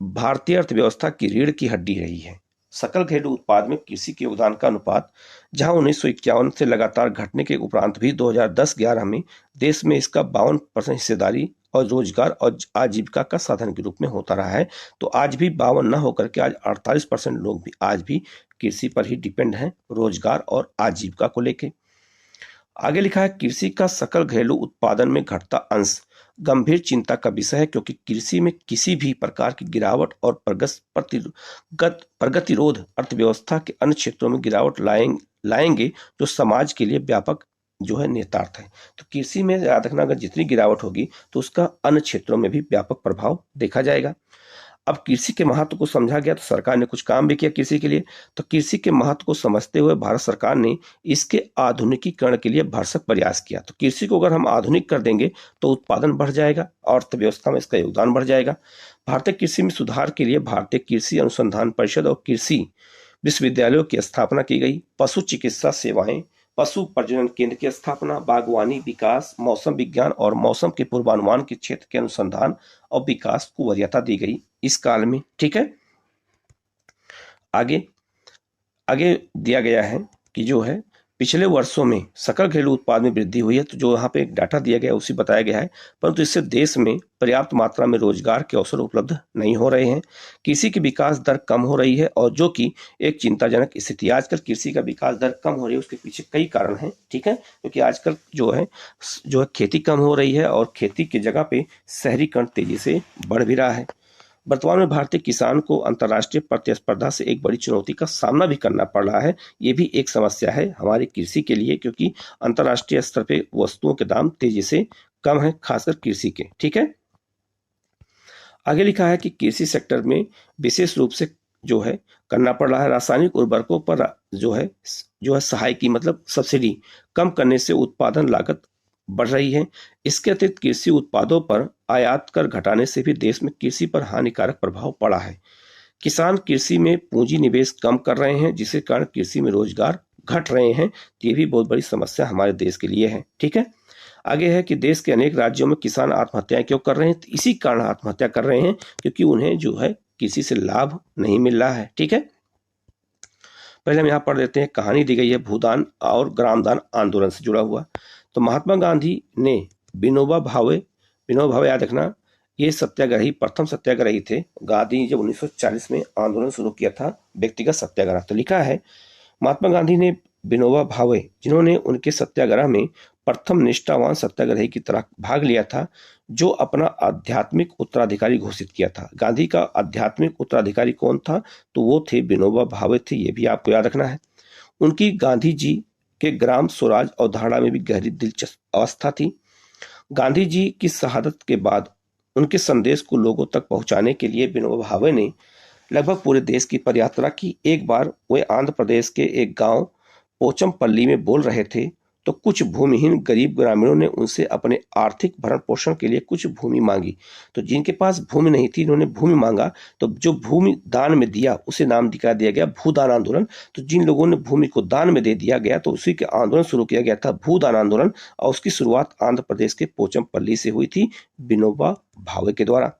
भारतीय अर्थव्यवस्था की रीढ़ की हड्डी रही है। सकल घरेलू उत्पाद में कृषि के योगदान का अनुपात, जहां 1951 से लगातार घटने के उपरांत भी 2010-11 में देश में इसका 52% हिस्सेदारी और रोजगार और आजीविका का साधन के रूप में होता रहा है। तो आज भी 52 न होकर के आज 48% लोग भी आज भी कृषि पर ही डिपेंड हैं, रोजगार और आजीविका को लेके। आगे लिखा है, कृषि का सकल घरेलू उत्पादन में घटता अंश गंभीर चिंता का विषय है, क्योंकि कृषि में किसी भी प्रकार की गिरावट और प्रगतिरोध अर्थव्यवस्था के अन्य क्षेत्रों में गिरावट लाएंगे, जो समाज के लिए व्यापक जो है निहितार्थ है। तो कृषि में याद रखना, अगर जितनी गिरावट होगी तो उसका अन्य क्षेत्रों में भी व्यापक प्रभाव देखा जाएगा। अब कृषि के महत्व को समझा गया तो सरकार ने कुछ काम भी किया कृषि के लिए। तो कृषि के महत्व को समझते हुए भारत सरकार ने इसके आधुनिकीकरण के लिए भरसक प्रयास किया। तो कृषि को अगर हम आधुनिक कर देंगे तो उत्पादन बढ़ जाएगा और अर्थव्यवस्था में इसका योगदान बढ़ जाएगा। भारतीय कृषि में सुधार के लिए भारतीय कृषि अनुसंधान परिषद और कृषि विश्वविद्यालयों की स्थापना की गई। पशु चिकित्सा सेवाएं, पशु प्रजनन केंद्र की स्थापना, बागवानी विकास, मौसम विज्ञान और मौसम के पूर्वानुमान के क्षेत्र के अनुसंधान और विकास को वरीयता दी गई इस काल में। ठीक है, आगे दिया गया है कि जो है पिछले वर्षों में सकल घरेलू उत्पाद में वृद्धि हुई है। तो जो यहाँ पे एक डाटा दिया गया है उसी बताया गया है, परंतु इससे देश में पर्याप्त मात्रा में रोजगार के अवसर उपलब्ध नहीं हो रहे हैं। कृषि की विकास दर कम हो रही है, और जो कि एक चिंताजनक स्थिति। आजकल कृषि का विकास दर कम हो रही है, उसके पीछे कई कारण हैं। ठीक है, क्योंकि आजकल जो है खेती कम हो रही है और खेती की जगह पे शहरीकरण तेजी से बढ़ भी रहा है। वर्तमान में भारतीय किसान को अंतर्राष्ट्रीय प्रतिस्पर्धा से एक बड़ी चुनौती का सामना भी करना पड़ रहा है। ये भी एक समस्या है हमारी कृषि के लिए, क्योंकि अंतर्राष्ट्रीय स्तर पे वस्तुओं के दाम तेजी से कम है, खासकर कृषि के। ठीक है, आगे लिखा है कि कृषि सेक्टर में विशेष रूप से जो है करना पड़ रहा है। रासायनिक उर्वरकों पर जो है सहाय की मतलब सब्सिडी कम करने से उत्पादन लागत बढ़ रही है। इसके अतिरिक्त कृषि उत्पादों पर आयात कर घटाने से भी देश में कृषि पर हानिकारक प्रभाव पड़ा है। किसान कृषि में पूंजी निवेश कम कर रहे हैं, जिसके कारण कृषि में रोजगार घट रहे हैं। ये भी बहुत बड़ी समस्या हमारे देश के लिए है। ठीक है, आगे है कि देश के अनेक राज्यों में किसान आत्महत्याएं क्यों कर रहे हैं? तो इसी कारण आत्महत्या कर रहे हैं क्योंकि उन्हें जो है किसी से लाभ नहीं मिल रहा है। ठीक है, पहले हम यहाँ पढ़ देते हैं। कहानी दी गई है भूदान और ग्रामदान आंदोलन से जुड़ा हुआ। तो महात्मा गांधी ने विनोबा भावे याद रखना, ये सत्याग्रही प्रथम सत्याग्रही थे। गांधी जब 1940 में आंदोलन शुरू किया था व्यक्तिगत सत्याग्रह। तो लिखा है, महात्मा गांधी ने विनोबा भावे, जिन्होंने उनके सत्याग्रह में प्रथम निष्ठावान सत्याग्रही की तरह भाग लिया था, जो अपना आध्यात्मिक उत्तराधिकारी घोषित किया था। गांधी का आध्यात्मिक उत्तराधिकारी कौन था? तो वो थे विनोबा भावे थे, ये भी आपको याद रखना है। उनकी गांधी जी के ग्राम स्वराज अवधारणा में भी गहरी दिलचस्प आस्था थी। गांधी जी की शहादत के बाद उनके संदेश को लोगों तक पहुंचाने के लिए विनोबा भावे ने लगभग पूरे देश की पदयात्रा की। एक बार वे आंध्र प्रदेश के एक गांव पोचमपल्ली में बोल रहे थे, तो कुछ भूमिहीन गरीब ग्रामीणों ने उनसे अपने आर्थिक भरण पोषण के लिए कुछ भूमि मांगी। तो जिनके पास भूमि नहीं थी, इन्होंने भूमि मांगा, तो जो भूमि दान में दिया उसे नाम दिया गया भूदान आंदोलन। तो जिन लोगों ने भूमि को दान में दे दिया गया, तो उसी के आंदोलन शुरू किया गया था, भूदान आंदोलन, और उसकी शुरुआत आंध्र प्रदेश के पोचमपल्ली से हुई थी, विनोबा भावे के द्वारा।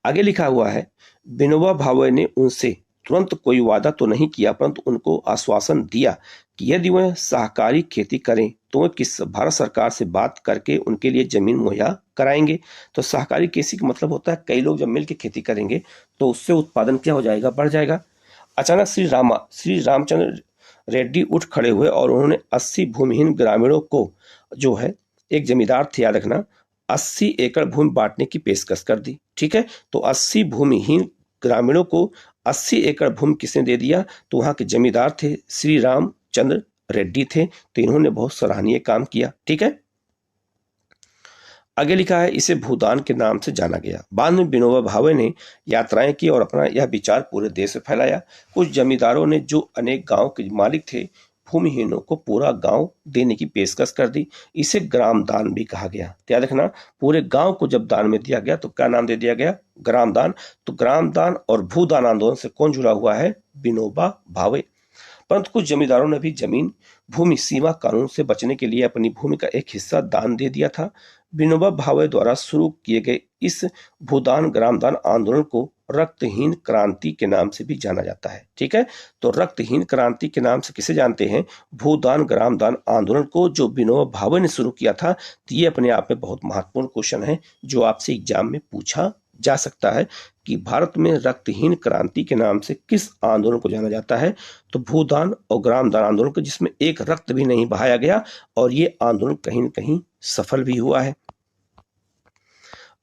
आगे लिखा हुआ है, विनोबा भावे ने उनसे तुरंत कोई वादा तो नहीं किया, परंतु उनको आश्वासन दिया कि यदि वह सहकारी खेती करें तो वह भारत सरकार से बात करके उनके लिए जमीन मुहैया कराएंगे। तो सहकारी कृषि का मतलब होता है कई लोग जब मिलकर खेती करेंगे तो उससे उत्पादन क्या हो जाएगा? बढ़ जाएगा। अचानक श्री रामचंद्र रेड्डी उठ खड़े हुए और उन्होंने 80 भूमिहीन ग्रामीणों को, जो है एक जमींदार थे, याद रखना, 80 एकड़ भूमि बांटने की पेशकश कर दी। ठीक है, तो 80 भूमिहीन ग्रामीणों को 80 एकड़ भूमि किसने दे दिया? तो वहां के जमींदार थे, श्री रामचंद्र रेड्डी थे। तो इन्होंने बहुत सराहनीय काम किया। ठीक है, आगे लिखा है, इसे भूदान के नाम से जाना गया। बाद में विनोबा भावे ने यात्राएं की और अपना यह विचार पूरे देश में फैलाया। कुछ जमींदारों ने, जो अनेक गांव के मालिक थे, भूमिहीनों को पूरा गांव देने की पेशकश कर दी। इसे ग्राम दान भी कहा गया। याद रखना, पूरे गांव को जब दान में दिया गया तो क्या नाम दे दिया गया? ग्राम दान। तो ग्राम दान और भूदान आंदोलन से कौन जुड़ा हुआ है? विनोबा भावे। परंतु कुछ जमींदारों ने भी जमीन भूमि सीमा कानून से बचने के लिए अपनी भूमि का एक हिस्सा दान दे दिया था। विनोबा भावे द्वारा शुरू किए गए इस भूदान ग्रामदान आंदोलन को रक्तहीन क्रांति के नाम से भी जाना जाता है। ठीक है, तो रक्तहीन क्रांति के नाम से किसे जानते हैं? भूदान ग्रामदान आंदोलन को, जो विनोबा भावे ने शुरू किया था। तो ये अपने आप में बहुत महत्वपूर्ण क्वेश्चन है जो आपसे एग्जाम में पूछा जा सकता है कि भारत में रक्तहीन क्रांति के नाम से किस आंदोलन को जाना जाता है? तो भूदान और ग्रामदान आंदोलन को, जिसमें एक रक्त भी नहीं बहाया गया, और ये आंदोलन कहीं न कहीं सफल भी हुआ है।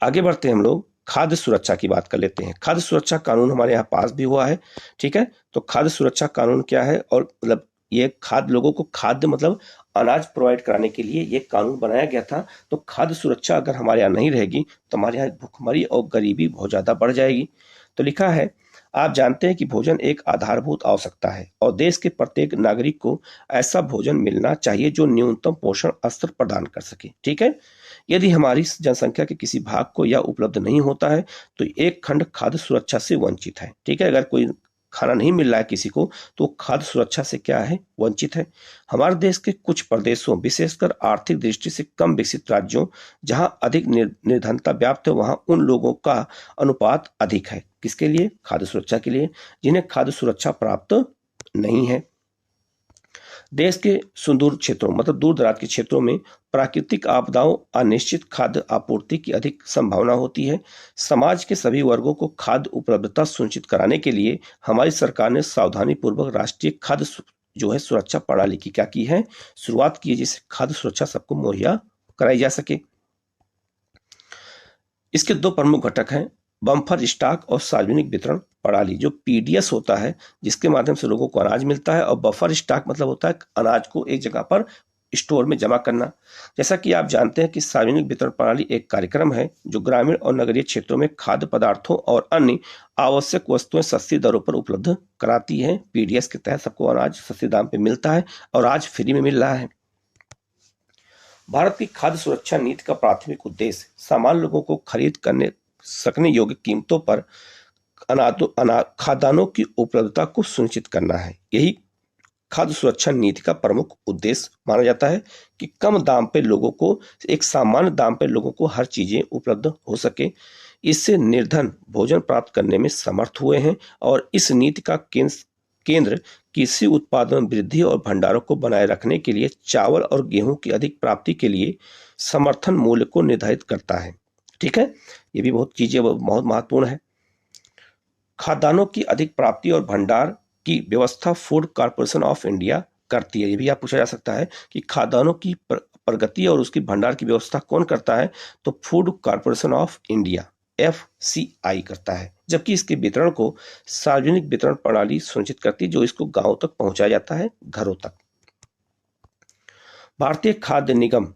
आगे बढ़ते हैं, हम लोग खाद्य सुरक्षा की बात कर लेते हैं। खाद्य सुरक्षा कानून हमारे यहाँ पास भी हुआ है। ठीक है, तो खाद्य सुरक्षा कानून क्या है? और मतलब ये खाद्य, लोगों को खाद्य मतलब अनाज प्रोवाइड कराने के लिए ये कानून बनाया गया था। तो खाद्य सुरक्षा अगर हमारे यहाँ नहीं रहेगी तो हमारे यहाँ भुखमरी और गरीबी बहुत ज़्यादा बढ़ जाएगी। तो लिखा है, आप जानते हैं कि भोजन एक आधारभूत आवश्यकता है और देश के प्रत्येक नागरिक को ऐसा भोजन मिलना चाहिए जो न्यूनतम पोषण स्तर प्रदान कर सके। ठीक है, यदि हमारी जनसंख्या के किसी भाग को यह उपलब्ध नहीं होता है तो एक खंड खाद्य सुरक्षा से वंचित है। ठीक है, अगर कोई खाना नहीं मिल रहा है किसी को तो खाद्य सुरक्षा से क्या है? वंचित है। हमारे देश के कुछ प्रदेशों, विशेषकर आर्थिक दृष्टि से कम विकसित राज्यों, जहां अधिक निर्धनता व्याप्त है, वहां उन लोगों का अनुपात अधिक है। किसके लिए? खाद्य सुरक्षा के लिए, जिन्हें खाद्य सुरक्षा प्राप्त नहीं है। देश के सुदूर क्षेत्रों, मतलब दूर दराज के क्षेत्रों में प्राकृतिक आपदाओं, अनिश्चित खाद्य आपूर्ति की अधिक संभावना होती है। समाज के सभी वर्गों को खाद्य उपलब्धता सुनिश्चित कराने के लिए हमारी सरकार ने सावधानी पूर्वक राष्ट्रीय खाद्य जो है सुरक्षा प्रणाली की क्या की है? शुरुआत की है, जिससे खाद्य सुरक्षा सबको मुहैया कराई जा सके। इसके दो प्रमुख घटक हैं, बम्पर स्टॉक और सार्वजनिक वितरण प्रणाली, जो पीडीएस होता है, जिसके माध्यम से लोगों को अनाज मिलता है, और बफर स्टॉक मतलब होता है अनाज को एक जगह पर स्टोर में जमा करना। जैसा कि आप जानते हैं कि सार्वजनिक वितरण प्रणाली एक कार्यक्रम है जो ग्रामीण और नगरीय क्षेत्रों में खाद्य पदार्थों और अन्य आवश्यक वस्तुएं सस्ती दरों पर उपलब्ध कराती है। पीडीएस के तहत सबको अनाज सस्ते दाम पे मिलता है और आज फ्री में मिल रहा है। भारत की खाद्य सुरक्षा नीति का प्राथमिक उद्देश्य सामान्य लोगों को खरीद करने सकने योग्य कीमतों पर खाद्यान्नों की उपलब्धता को सुनिश्चित करना है। यही खाद्य सुरक्षा नीति का प्रमुख उद्देश्य माना जाता है कि कम दाम पे लोगों को, एक सामान्य दाम पे लोगों को हर चीजें उपलब्ध हो सके। इससे निर्धन भोजन प्राप्त करने में समर्थ हुए हैं और इस नीति का केंद्र कृषि उत्पादन में वृद्धि और भंडारों को बनाए रखने के लिए चावल और गेहूं की अधिक प्राप्ति के लिए समर्थन मूल्य को निर्धारित करता है। ठीक है, ये भी बहुत चीजें बहुत महत्वपूर्ण है। खाद्यान्नों की अधिक प्राप्ति और भंडार की व्यवस्था फूड कॉरपोरेशन ऑफ इंडिया करती है। ये भी आप पूछा जा सकता है कि खाद्यान्नों की प्रगति और उसकी भंडार की व्यवस्था कौन करता है, तो food corporation of India FCI करता है, जबकि इसके वितरण को सार्वजनिक वितरण प्रणाली सुनिश्चित करती है, जो इसको गांव तक पहुंचाया जाता है, घरों तक। भारतीय खाद्य निगम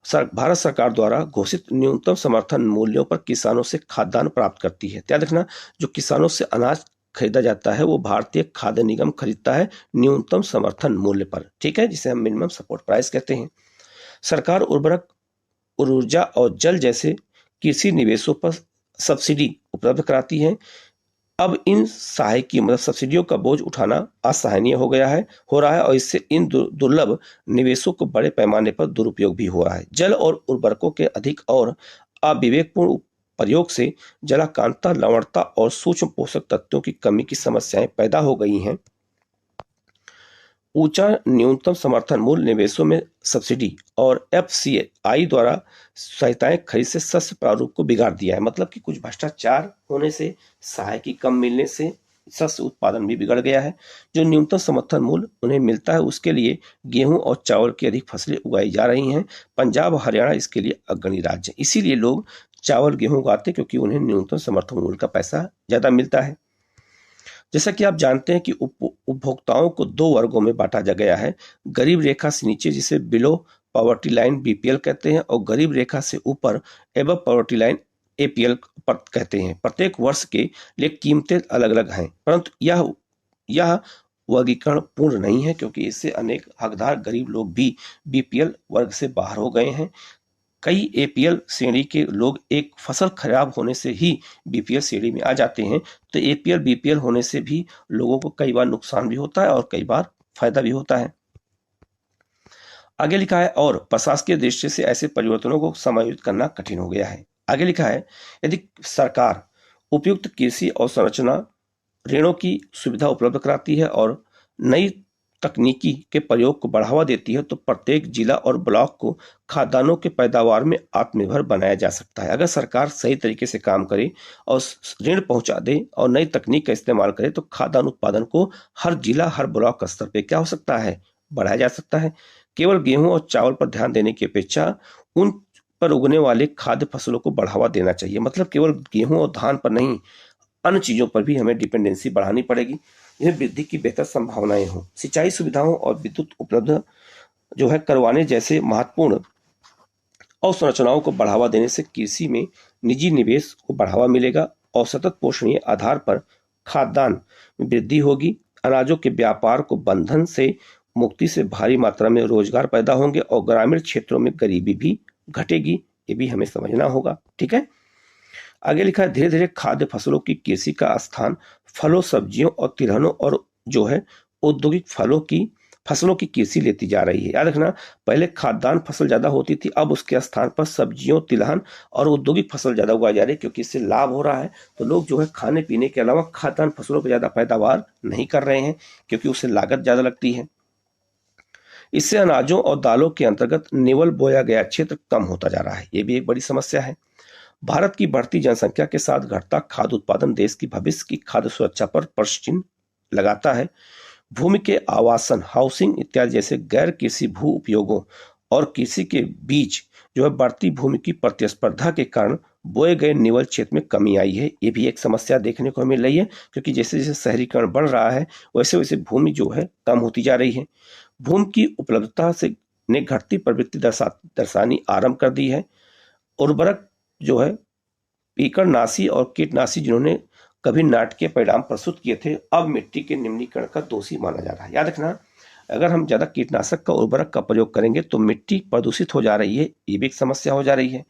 भारत सरकार द्वारा घोषित न्यूनतम समर्थन मूल्यों पर किसानों से खाद्यान्न प्राप्त करती है। याद रखना, जो किसानों से अनाज खरीदा जाता है वो भारतीय खाद्य निगम खरीदता है न्यूनतम समर्थन मूल्य पर, ठीक है, जिसे हम मिनिमम सपोर्ट प्राइस कहते हैं। सरकार उर्वरक, ऊर्जा और जल जैसे कृषि निवेशों पर सब्सिडी उपलब्ध कराती है। अब इन सहायकी मतलब सब्सिडियों का बोझ उठाना असहनीय हो रहा है और इससे इन दुर्लभ निवेशों को बड़े पैमाने पर दुरुपयोग भी हो रहा है। जल और उर्वरकों के अधिक और अविवेकपूर्ण प्रयोग से जलाकांता, लवणता और सूक्ष्म पोषक तत्वों की कमी की समस्याएं पैदा हो गई हैं। ऊंचा न्यूनतम समर्थन मूल्य, निवेशों में सब्सिडी और FCI द्वारा सहायताएं खरीद से शस्य प्रारूप को बिगाड़ दिया है। मतलब कि कुछ भ्रष्टाचार होने से, सहायकी कम मिलने से शस्य उत्पादन भी बिगड़ गया है। जो न्यूनतम समर्थन मूल्य उन्हें मिलता है उसके लिए गेहूं और चावल की अधिक फसलें उगाई जा रही हैं। पंजाब, हरियाणा इसके लिए अग्रणी राज्य है। इसीलिए लोग चावल गेहूं उगाते क्योंकि उन्हें न्यूनतम समर्थन मूल्य का पैसा ज्यादा मिलता है। जैसा कि आप जानते हैं कि उपभोक्ताओं को दो वर्गों में बांटा गया है, गरीब रेखा से नीचे जिसे बिलो पॉवर्टी लाइन BPL कहते हैं, और गरीब रेखा से ऊपर एबव पॉवर्टी लाइन APL कहते हैं। प्रत्येक वर्ष के लिए कीमतें अलग अलग हैं, परंतु यह वर्गीकरण पूर्ण नहीं है क्योंकि इससे अनेक हकदार गरीब लोग भी BPL वर्ग से बाहर हो गए हैं। कई APL श्रेणी के लोग एक फसल खराब होने से ही BPL श्रेणी में आ जाते हैं। तो APL BPL होने से भी लोगों को कई बार नुकसान भी होता है और कई बार फायदा भी होता है। आगे लिखा है, और प्रशासकीय दृष्टि से ऐसे परिवर्तनों को समायोजित करना कठिन हो गया है। आगे लिखा है, यदि सरकार उपयुक्त कृषि अवसंरचना ऋणों की सुविधा उपलब्ध कराती है और नई तकनीकी के प्रयोग को बढ़ावा देती है तो प्रत्येक जिला और ब्लॉक को खाद्यान्नों के पैदावार में आत्मनिर्भर बनाया जा सकता है। अगर सरकार सही तरीके से काम करे और ऋण पहुंचा दे और नई तकनीक का इस्तेमाल करे तो खाद्यान्न उत्पादन को हर जिला, हर ब्लॉक स्तर पे क्या हो सकता है, बढ़ाया जा सकता है। केवल गेहूं और चावल पर ध्यान देने की अपेक्षा उन पर उगने वाले खाद्य फसलों को बढ़ावा देना चाहिए। मतलब केवल गेहूं और धान पर नहीं, अन्य चीजों पर भी हमें डिपेंडेंसी बढ़ानी पड़ेगी। यह वृद्धि की बेहतर संभावनाएं हो। सिंचाई सुविधाओं और विद्युत उपलब्ध करवाने जैसे महत्वपूर्ण अवसंरचनाओं को बढ़ावा देने से कृषि में निजी निवेश को बढ़ावा मिलेगा और सतत पोषणीय आधार पर खाद्यान्न में वृद्धि होगी। अनाजों के व्यापार को बंधन से मुक्ति से भारी मात्रा में रोजगार पैदा होंगे और ग्रामीण क्षेत्रों में गरीबी भी घटेगी। ये भी हमें समझना होगा, ठीक है। आगे लिखा है, धीरे धीरे खाद्य फसलों की कृषि का स्थान फलों, सब्जियों और तिलहनों और औद्योगिक फसलों की कृषि लेती जा रही है। याद रखना, पहले खाद्यान्न फसल ज्यादा होती थी, अब उसके स्थान पर सब्जियों, तिलहन और औद्योगिक फसल ज्यादा उगाई जा रही है क्योंकि इससे लाभ हो रहा है। तो लोग खाने पीने के अलावा खाद्यान्न फसलों पर ज्यादा पैदावार नहीं कर रहे हैं क्योंकि उससे लागत ज्यादा लगती है। इससे अनाजों और दालों के अंतर्गत निवल बोया गया क्षेत्र कम होता जा रहा है। ये भी एक बड़ी समस्या है। भारत की बढ़ती जनसंख्या के साथ घटता खाद्य उत्पादन देश की भविष्य की खाद्य सुरक्षा पर प्रश्न चिन्ह लगाता है। भूमि के आवासन, हाउसिंग इत्यादि जैसे गैर कृषि भू उपयोगों और कृषि के बीच बढ़ती भूमि की प्रतिस्पर्धा के कारण बोए गए निवल क्षेत्र में कमी आई है। ये भी एक समस्या देखने को मिल रही है क्योंकि जैसे जैसे शहरीकरण बढ़ रहा है वैसे वैसे भूमि कम होती जा रही है। भूमि की उपलब्धता से ने घटती प्रवृत्ति दर्शानी आरंभ कर दी है। उर्वरक पीकड़नाशी और कीटनाशी जिन्होंने कभी नाटकीय परिणाम प्रस्तुत किए थे, अब मिट्टी के निम्नीकरण का दोषी माना जा रहा है। याद रखना, अगर हम ज्यादा कीटनाशक का उर्वरक का प्रयोग करेंगे तो मिट्टी प्रदूषित हो जा रही है, ये भी एक समस्या हो जा रही है।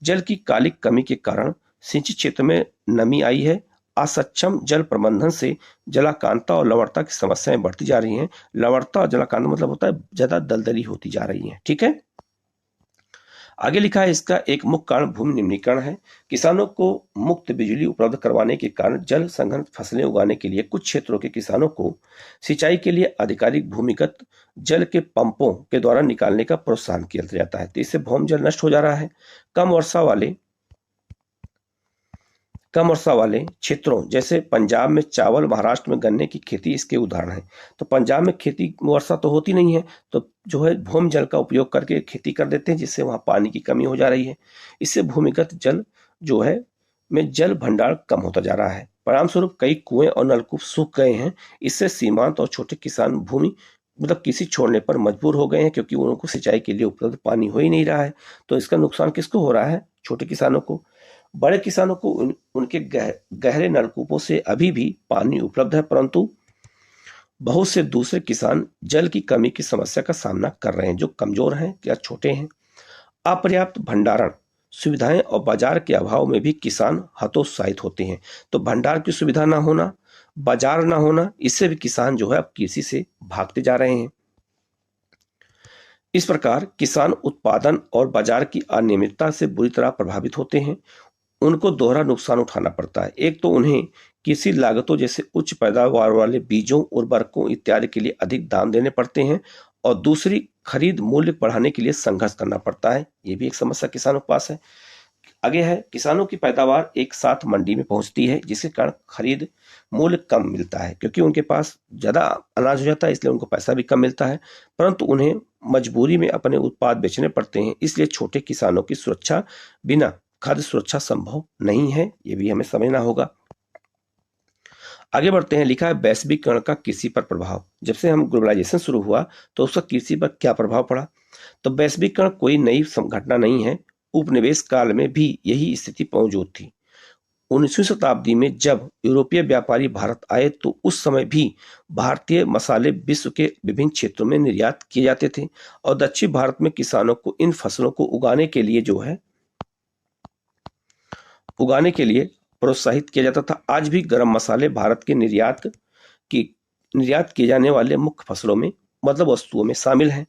जल की कालिक कमी के कारण सिंचित क्षेत्र में नमी आई है। असक्षम जल प्रबंधन से जलाकांता और लवणता की समस्याएं बढ़ती जा रही हैं। लवणता और जलाकांता मतलब होता है ज्यादा दलदली होती जा रही है, ठीक है। आगे लिखा है, इसका एक मुख्य कारण भूमि निम्नीकरण है। किसानों को मुफ्त बिजली उपलब्ध करवाने के कारण जल संग्रहित फसलें उगाने के लिए कुछ क्षेत्रों के किसानों को सिंचाई के लिए आधिकारिक भूमिगत जल के पंपों के द्वारा निकालने का प्रोत्साहन किया जाता है। तो इससे भूमि जल नष्ट हो जा रहा है। कम वर्षा वाले कम वर्षा वाले क्षेत्रों जैसे पंजाब में चावल, महाराष्ट्र में गन्ने की खेती इसके उदाहरण हैं। तो पंजाब में खेती वर्षा तो होती नहीं है, तो जो है भूमि जल का उपयोग करके खेती कर देते हैं, जिससे वहाँ पानी की कमी हो जा रही है। इससे भूमिगत जल जो है में जल भंडार कम होता जा रहा है। परिणाम स्वरूप कई कुएं और नलकूप सूख गए हैं। इससे सीमांत और छोटे किसान भूमि मतलब कृषि छोड़ने पर मजबूर हो गए हैं, क्योंकि उनको सिंचाई के लिए उपलब्ध पानी हो ही नहीं रहा है। तो इसका नुकसान किसको हो रहा है? छोटे किसानों को। बड़े किसानों को उनके गहरे नलकूपों से अभी भी पानी उपलब्ध है, परंतु बहुत से दूसरे किसान जल की कमी की समस्या का सामना कर रहे हैं, जो कमजोर हैं या छोटे हैं। अपर्याप्त भंडारण सुविधाएं और बाजार के अभाव में भी किसान हतोत्साहित होते हैं। तो भंडार की सुविधा ना होना, बाजार ना होना, इससे भी किसान जो है अब कृषि से भागते जा रहे हैं। इस प्रकार किसान उत्पादन और बाजार की अनियमितता से बुरी तरह प्रभावित होते हैं। उनको दोहरा नुकसान उठाना पड़ता है। एक तो उन्हें कृषि लागतों जैसे उच्च पैदावार वाले बीजों, उर्वरकों इत्यादि के लिए अधिक दाम देने पड़ते हैं, और दूसरी खरीद मूल्य बढ़ाने के लिए संघर्ष करना पड़ता है। ये भी एक समस्या किसानों के पास है। आगे है, किसानों की पैदावार एक साथ मंडी में पहुंचती है, जिसके कारण खरीद मूल्य कम मिलता है, क्योंकि उनके पास ज्यादा अनाज हो जाता है, इसलिए उनको पैसा भी कम मिलता है, परंतु उन्हें मजबूरी में अपने उत्पाद बेचने पड़ते हैं। इसलिए छोटे किसानों की सुरक्षा बिना खाद्य सुरक्षा संभव नहीं है। ये भी हमें समझना होगा। आगे बढ़ते हैं। लिखा है वैश्वीकरण का कृषि पर प्रभाव। जब से हम ग्लोबलाइजेशन शुरू हुआ तो उसका कृषि पर क्या प्रभाव पड़ा? तो वैश्वीकरण कोई नई घटना नहीं है। उपनिवेश काल में भी यही स्थिति मौजूद थी। 19वीं शताब्दी में जब यूरोपीय व्यापारी भारत आए तो उस समय भी भारतीय मसाले विश्व के विभिन्न क्षेत्रों में निर्यात किए जाते थे, और दक्षिण भारत में किसानों को इन फसलों को उगाने के लिए प्रोत्साहित किया जाता था। आज भी गरम मसाले भारत के निर्यात किए जाने वाले मुख्य फसलों में मतलब वस्तुओं में शामिल हैं।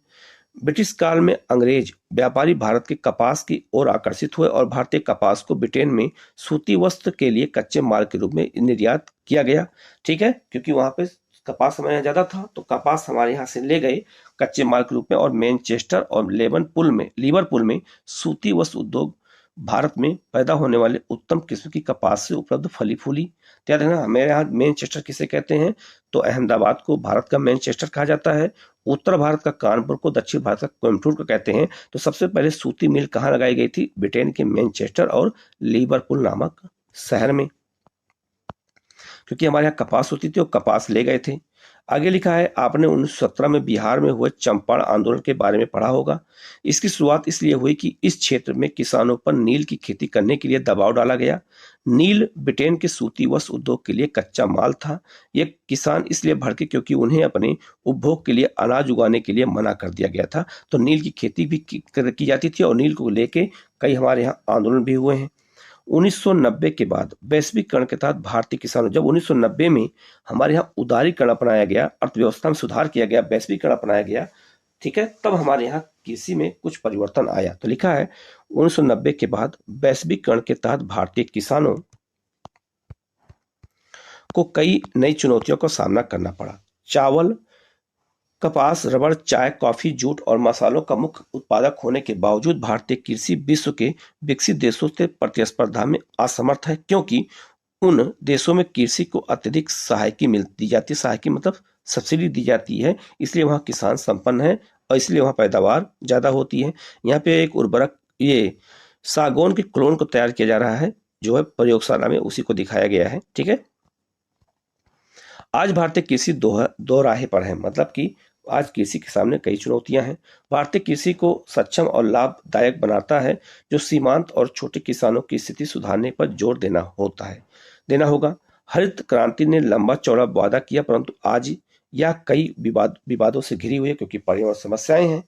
ब्रिटिश काल में अंग्रेज व्यापारी भारत के कपास की ओर आकर्षित हुए और भारतीय कपास को ब्रिटेन में सूती वस्त्र के लिए कच्चे माल के रूप में निर्यात किया गया। ठीक है, क्योंकि वहां पे कपास हमारे यहाँ ज्यादा था, तो कपास हमारे यहाँ से ले गए कच्चे माल के रूप में, और मैनचेस्टर और लिवरपूल में सूती वस्त्र उद्योग भारत में पैदा होने वाले उत्तम किस्म की कपास से उपलब्ध फली फूली। याद है ना, हमारे यहाँ मैनचेस्टर किसे कहते हैं? तो अहमदाबाद को भारत का मैनचेस्टर कहा जाता है, उत्तर भारत का कानपुर को, दक्षिण भारत का कोयम्बटूर को कहते हैं। तो सबसे पहले सूती मिल कहाँ लगाई गई थी? ब्रिटेन के मैनचेस्टर और लिवरपूल नामक शहर में, क्योंकि हमारे यहाँ कपास होती थी और कपास ले गए थे। आगे लिखा है, आपने 1917 में बिहार में हुए चंपारण आंदोलन के बारे में पढ़ा होगा। इसकी शुरुआत इसलिए हुई कि इस क्षेत्र में किसानों पर नील की खेती करने के लिए दबाव डाला गया। नील ब्रिटेन के सूती वस्त्र उद्योग के लिए कच्चा माल था। ये किसान इसलिए भड़के क्योंकि उन्हें अपने उपभोग के लिए अनाज उगाने के लिए मना कर दिया गया था। तो नील की खेती भी की जाती थी, और नील को लेके कई हमारे यहाँ आंदोलन भी हुए हैं। 1990 के बाद वैश्वीकरण के तहत भारतीय किसानों, जब 1990 में हमारे यहाँ उदारीकरण अपनाया गया, अर्थव्यवस्था में सुधार किया गया, वैश्वीकरण अपनाया गया, ठीक है, तब हमारे यहाँ कृषि में कुछ परिवर्तन आया। तो लिखा है 1990 के बाद वैश्वीकरण के तहत भारतीय किसानों को कई नई चुनौतियों का सामना करना पड़ा। चावल, कपास, रबड़, चाय, कॉफी, जूट और मसालों का मुख्य उत्पादक होने के बावजूद भारतीय कृषि विश्व के विकसित देशों से प्रतिस्पर्धा में असमर्थ है, क्योंकि उन देशों में कृषि को अत्यधिक सहायकी दी जाती है। सहायकी मतलब सब्सिडी दी जाती है, इसलिए वहाँ किसान संपन्न है और इसलिए वहाँ पैदावार ज्यादा होती है। यहाँ पे एक उर्वरक, ये सागौन के क्लोन को तैयार किया जा रहा है, जो है प्रयोगशाला में, उसी को दिखाया गया है। ठीक है, आज भारतीय कृषि दो राहे पर है, मतलब कि आज कृषि के सामने कई चुनौतियां हैं। भारतीय कृषि को सक्षम और लाभदायक बनाता है जो सीमांत और छोटे किसानों की स्थिति सुधारने पर जोर देना होगा। हरित क्रांति ने लंबा चौड़ा वादा किया, परंतु आज यह कई विवादों से घिरी हुई है, क्योंकि पर्यावरण समस्याएं हैं।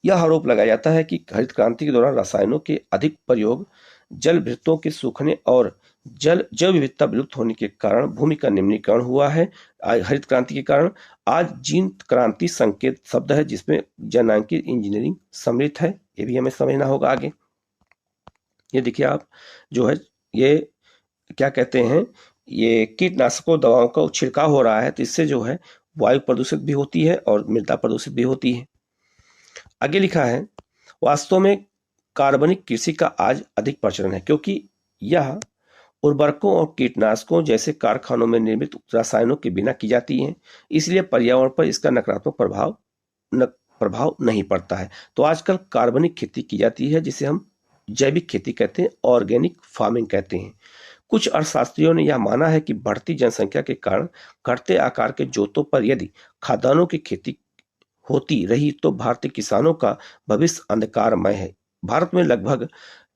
यह आरोप लगाया जाता है कि हरित क्रांति के दौरान रसायनों के अधिक प्रयोग, जल भृतों के सूखने और जैव विविधता विलुप्त होने के कारण भूमि का निम्नीकरण हुआ है। हरित क्रांति के कारण आज जीन क्रांति संकेत शब्द है, जिसमें जनसांख्यिकी इंजीनियरिंग सम्मिलित है। ये भी हमें समझना होगा आगे। ये देखिए आप, जो है ये क्या कहते हैं, ये कीटनाशकों दवाओं का छिड़काव हो रहा है, तो इससे जो है वायु प्रदूषित भी होती है और मृदा प्रदूषित भी होती है। आगे लिखा है, वास्तव में कार्बनिक कृषि का आज अधिक प्रचलन है, क्योंकि यह उर्वरकों और कीटनाशकों जैसे कारखानों में निर्मित रसायनों के बिना की जाती हैं, इसलिए पर्यावरण पर इसका नकारात्मक प्रभाव नहीं पड़ता है। तो आजकल कार्बनिक खेती की जाती है, जिसे हम जैविक खेती कहते हैं, ऑर्गेनिक फार्मिंग कहते हैं। कुछ अर्थशास्त्रियों ने यह माना है कि बढ़ती जनसंख्या के कारण घटते आकार के जोतों पर यदि खाद्यान्नों की खेती होती रही तो भारतीय किसानों का भविष्य अंधकारमय है। भारत में लगभग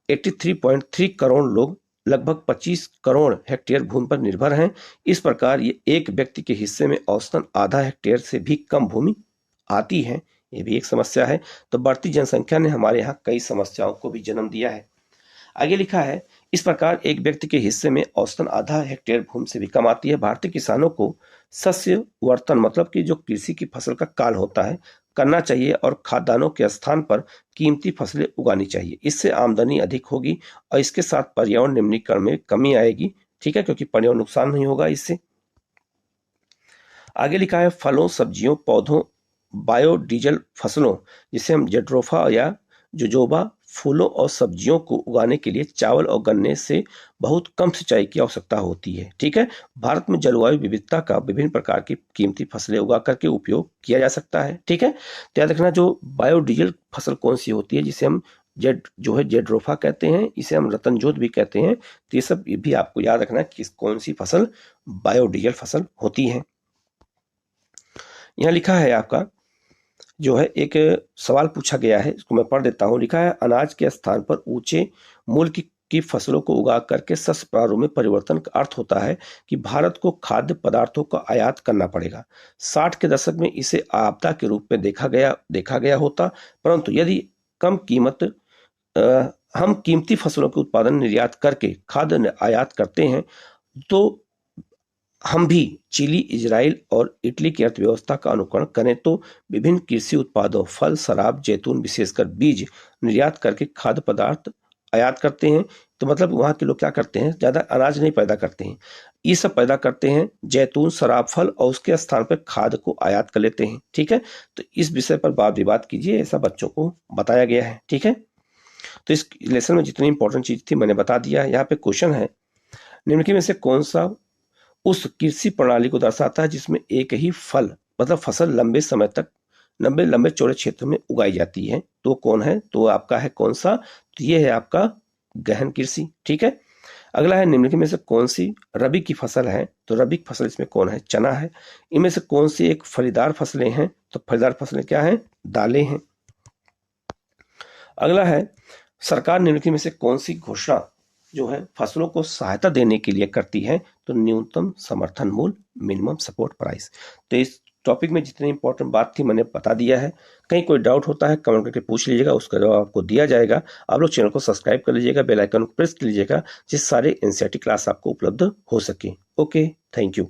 83.3 करोड़ लोग लगभग 25 करोड़ हेक्टेयर भूमि पर निर्भर हैं। इस प्रकार ये एक व्यक्ति के हिस्से में औसतन आधा हेक्टेयर से भी कम भूमि आती है। ये भी एक समस्या है। तो बढ़ती जनसंख्या ने हमारे यहाँ कई समस्याओं को भी जन्म दिया है। आगे लिखा है, इस प्रकार एक व्यक्ति के हिस्से में औसतन आधा हेक्टेयर भूमि से भी कम आती है। भारतीय किसानों को सस्य वर्तन मतलब कि जो कृषि की फसल का काल होता है करना चाहिए और खाद्यान्नों के स्थान पर कीमती फसलें उगानी चाहिए। इससे आमदनी अधिक होगी और इसके साथ पर्यावरण निम्नीकरण में कमी आएगी। ठीक है, क्योंकि पर्यावरण नुकसान नहीं होगा इससे। आगे लिखा है, फलों, सब्जियों, पौधों, बायोडीजल फसलों जिसे हम जेट्रोफा या जोजोबा, फूलों और सब्जियों को उगाने के लिए चावल और गन्ने से बहुत कम सिंचाई की आवश्यकता होती है। ठीक है, भारत में जलवायु विविधता का विभिन्न प्रकार की कीमती फसलें उगा करके उपयोग किया जा सकता है। ठीक है, तो याद रखना, जो बायोडीजल फसल कौन सी होती है, जिसे हम जेट्रोफा कहते हैं, इसे हम रतनजोत भी कहते हैं। तो ये सब भी आपको याद रखना कि कौन सी फसल बायोडीजल फसल होती है। यहाँ लिखा है आपका जो है एक सवाल पूछा गया है, इसको मैं पढ़ देता हूँ। लिखा है, अनाज के स्थान पर ऊंचे मूल्य की फसलों को उगा करके शस्य प्रारूप में परिवर्तन का अर्थ होता है कि भारत को खाद्य पदार्थों का आयात करना पड़ेगा। 60 के दशक में इसे आपदा के रूप में देखा गया होता, परंतु यदि हम कीमती फसलों के उत्पादन निर्यात करके खाद्य आयात करते हैं तो हम भी चिली, इजराइल और इटली की अर्थव्यवस्था का अनुकरण करें तो विभिन्न कृषि उत्पादों, फल, शराब, जैतून, विशेषकर बीज निर्यात करके खाद्य पदार्थ आयात करते हैं। तो मतलब वहाँ के लोग क्या करते हैं, ज़्यादा अनाज नहीं पैदा करते हैं, ये सब पैदा करते हैं, जैतून, शराब, फल, और उसके स्थान पर खाद्य को आयात कर लेते हैं। ठीक है, तो इस विषय पर वाद विवाद कीजिए, ऐसा बच्चों को बताया गया है। ठीक है, तो इस लेसन में जितनी इंपॉर्टेंट चीज थी मैंने बता दिया है। यहाँ पे क्वेश्चन है, निम्नलिखित में से कौन सा उस कृषि प्रणाली को दर्शाता है जिसमें एक ही फल मतलब फसल लंबे समय तक लंबे चौड़े क्षेत्र में उगाई जाती है? तो कौन है? तो आपका है कौन सा? तो ये है आपका गहन कृषि। ठीक है, अगला है, निम्नलिखित में से कौन सी रबी की फसल है? तो रबी की फसल इसमें कौन है? चना है। इनमें से कौन सी एक फलीदार फसलें हैं? तो फलीदार फसलें क्या हैं? दालें हैं। अगला है, सरकार निम्नलिखित में से कौन सी घोषणा जो है फसलों को सहायता देने के लिए करती है? तो न्यूनतम समर्थन मूल्य, मिनिमम सपोर्ट प्राइस। तो इस टॉपिक में जितनी इंपॉर्टेंट बात थी मैंने बता दिया है। कहीं कोई डाउट होता है कमेंट करके पूछ लीजिएगा, उसका जवाब आपको दिया जाएगा। आप लोग चैनल को सब्सक्राइब कर लीजिएगा, बेल आइकन को प्रेस कर लीजिएगा, जिससे सारे एनसीईआरटी क्लास आपको उपलब्ध हो सके। Okay, thank you.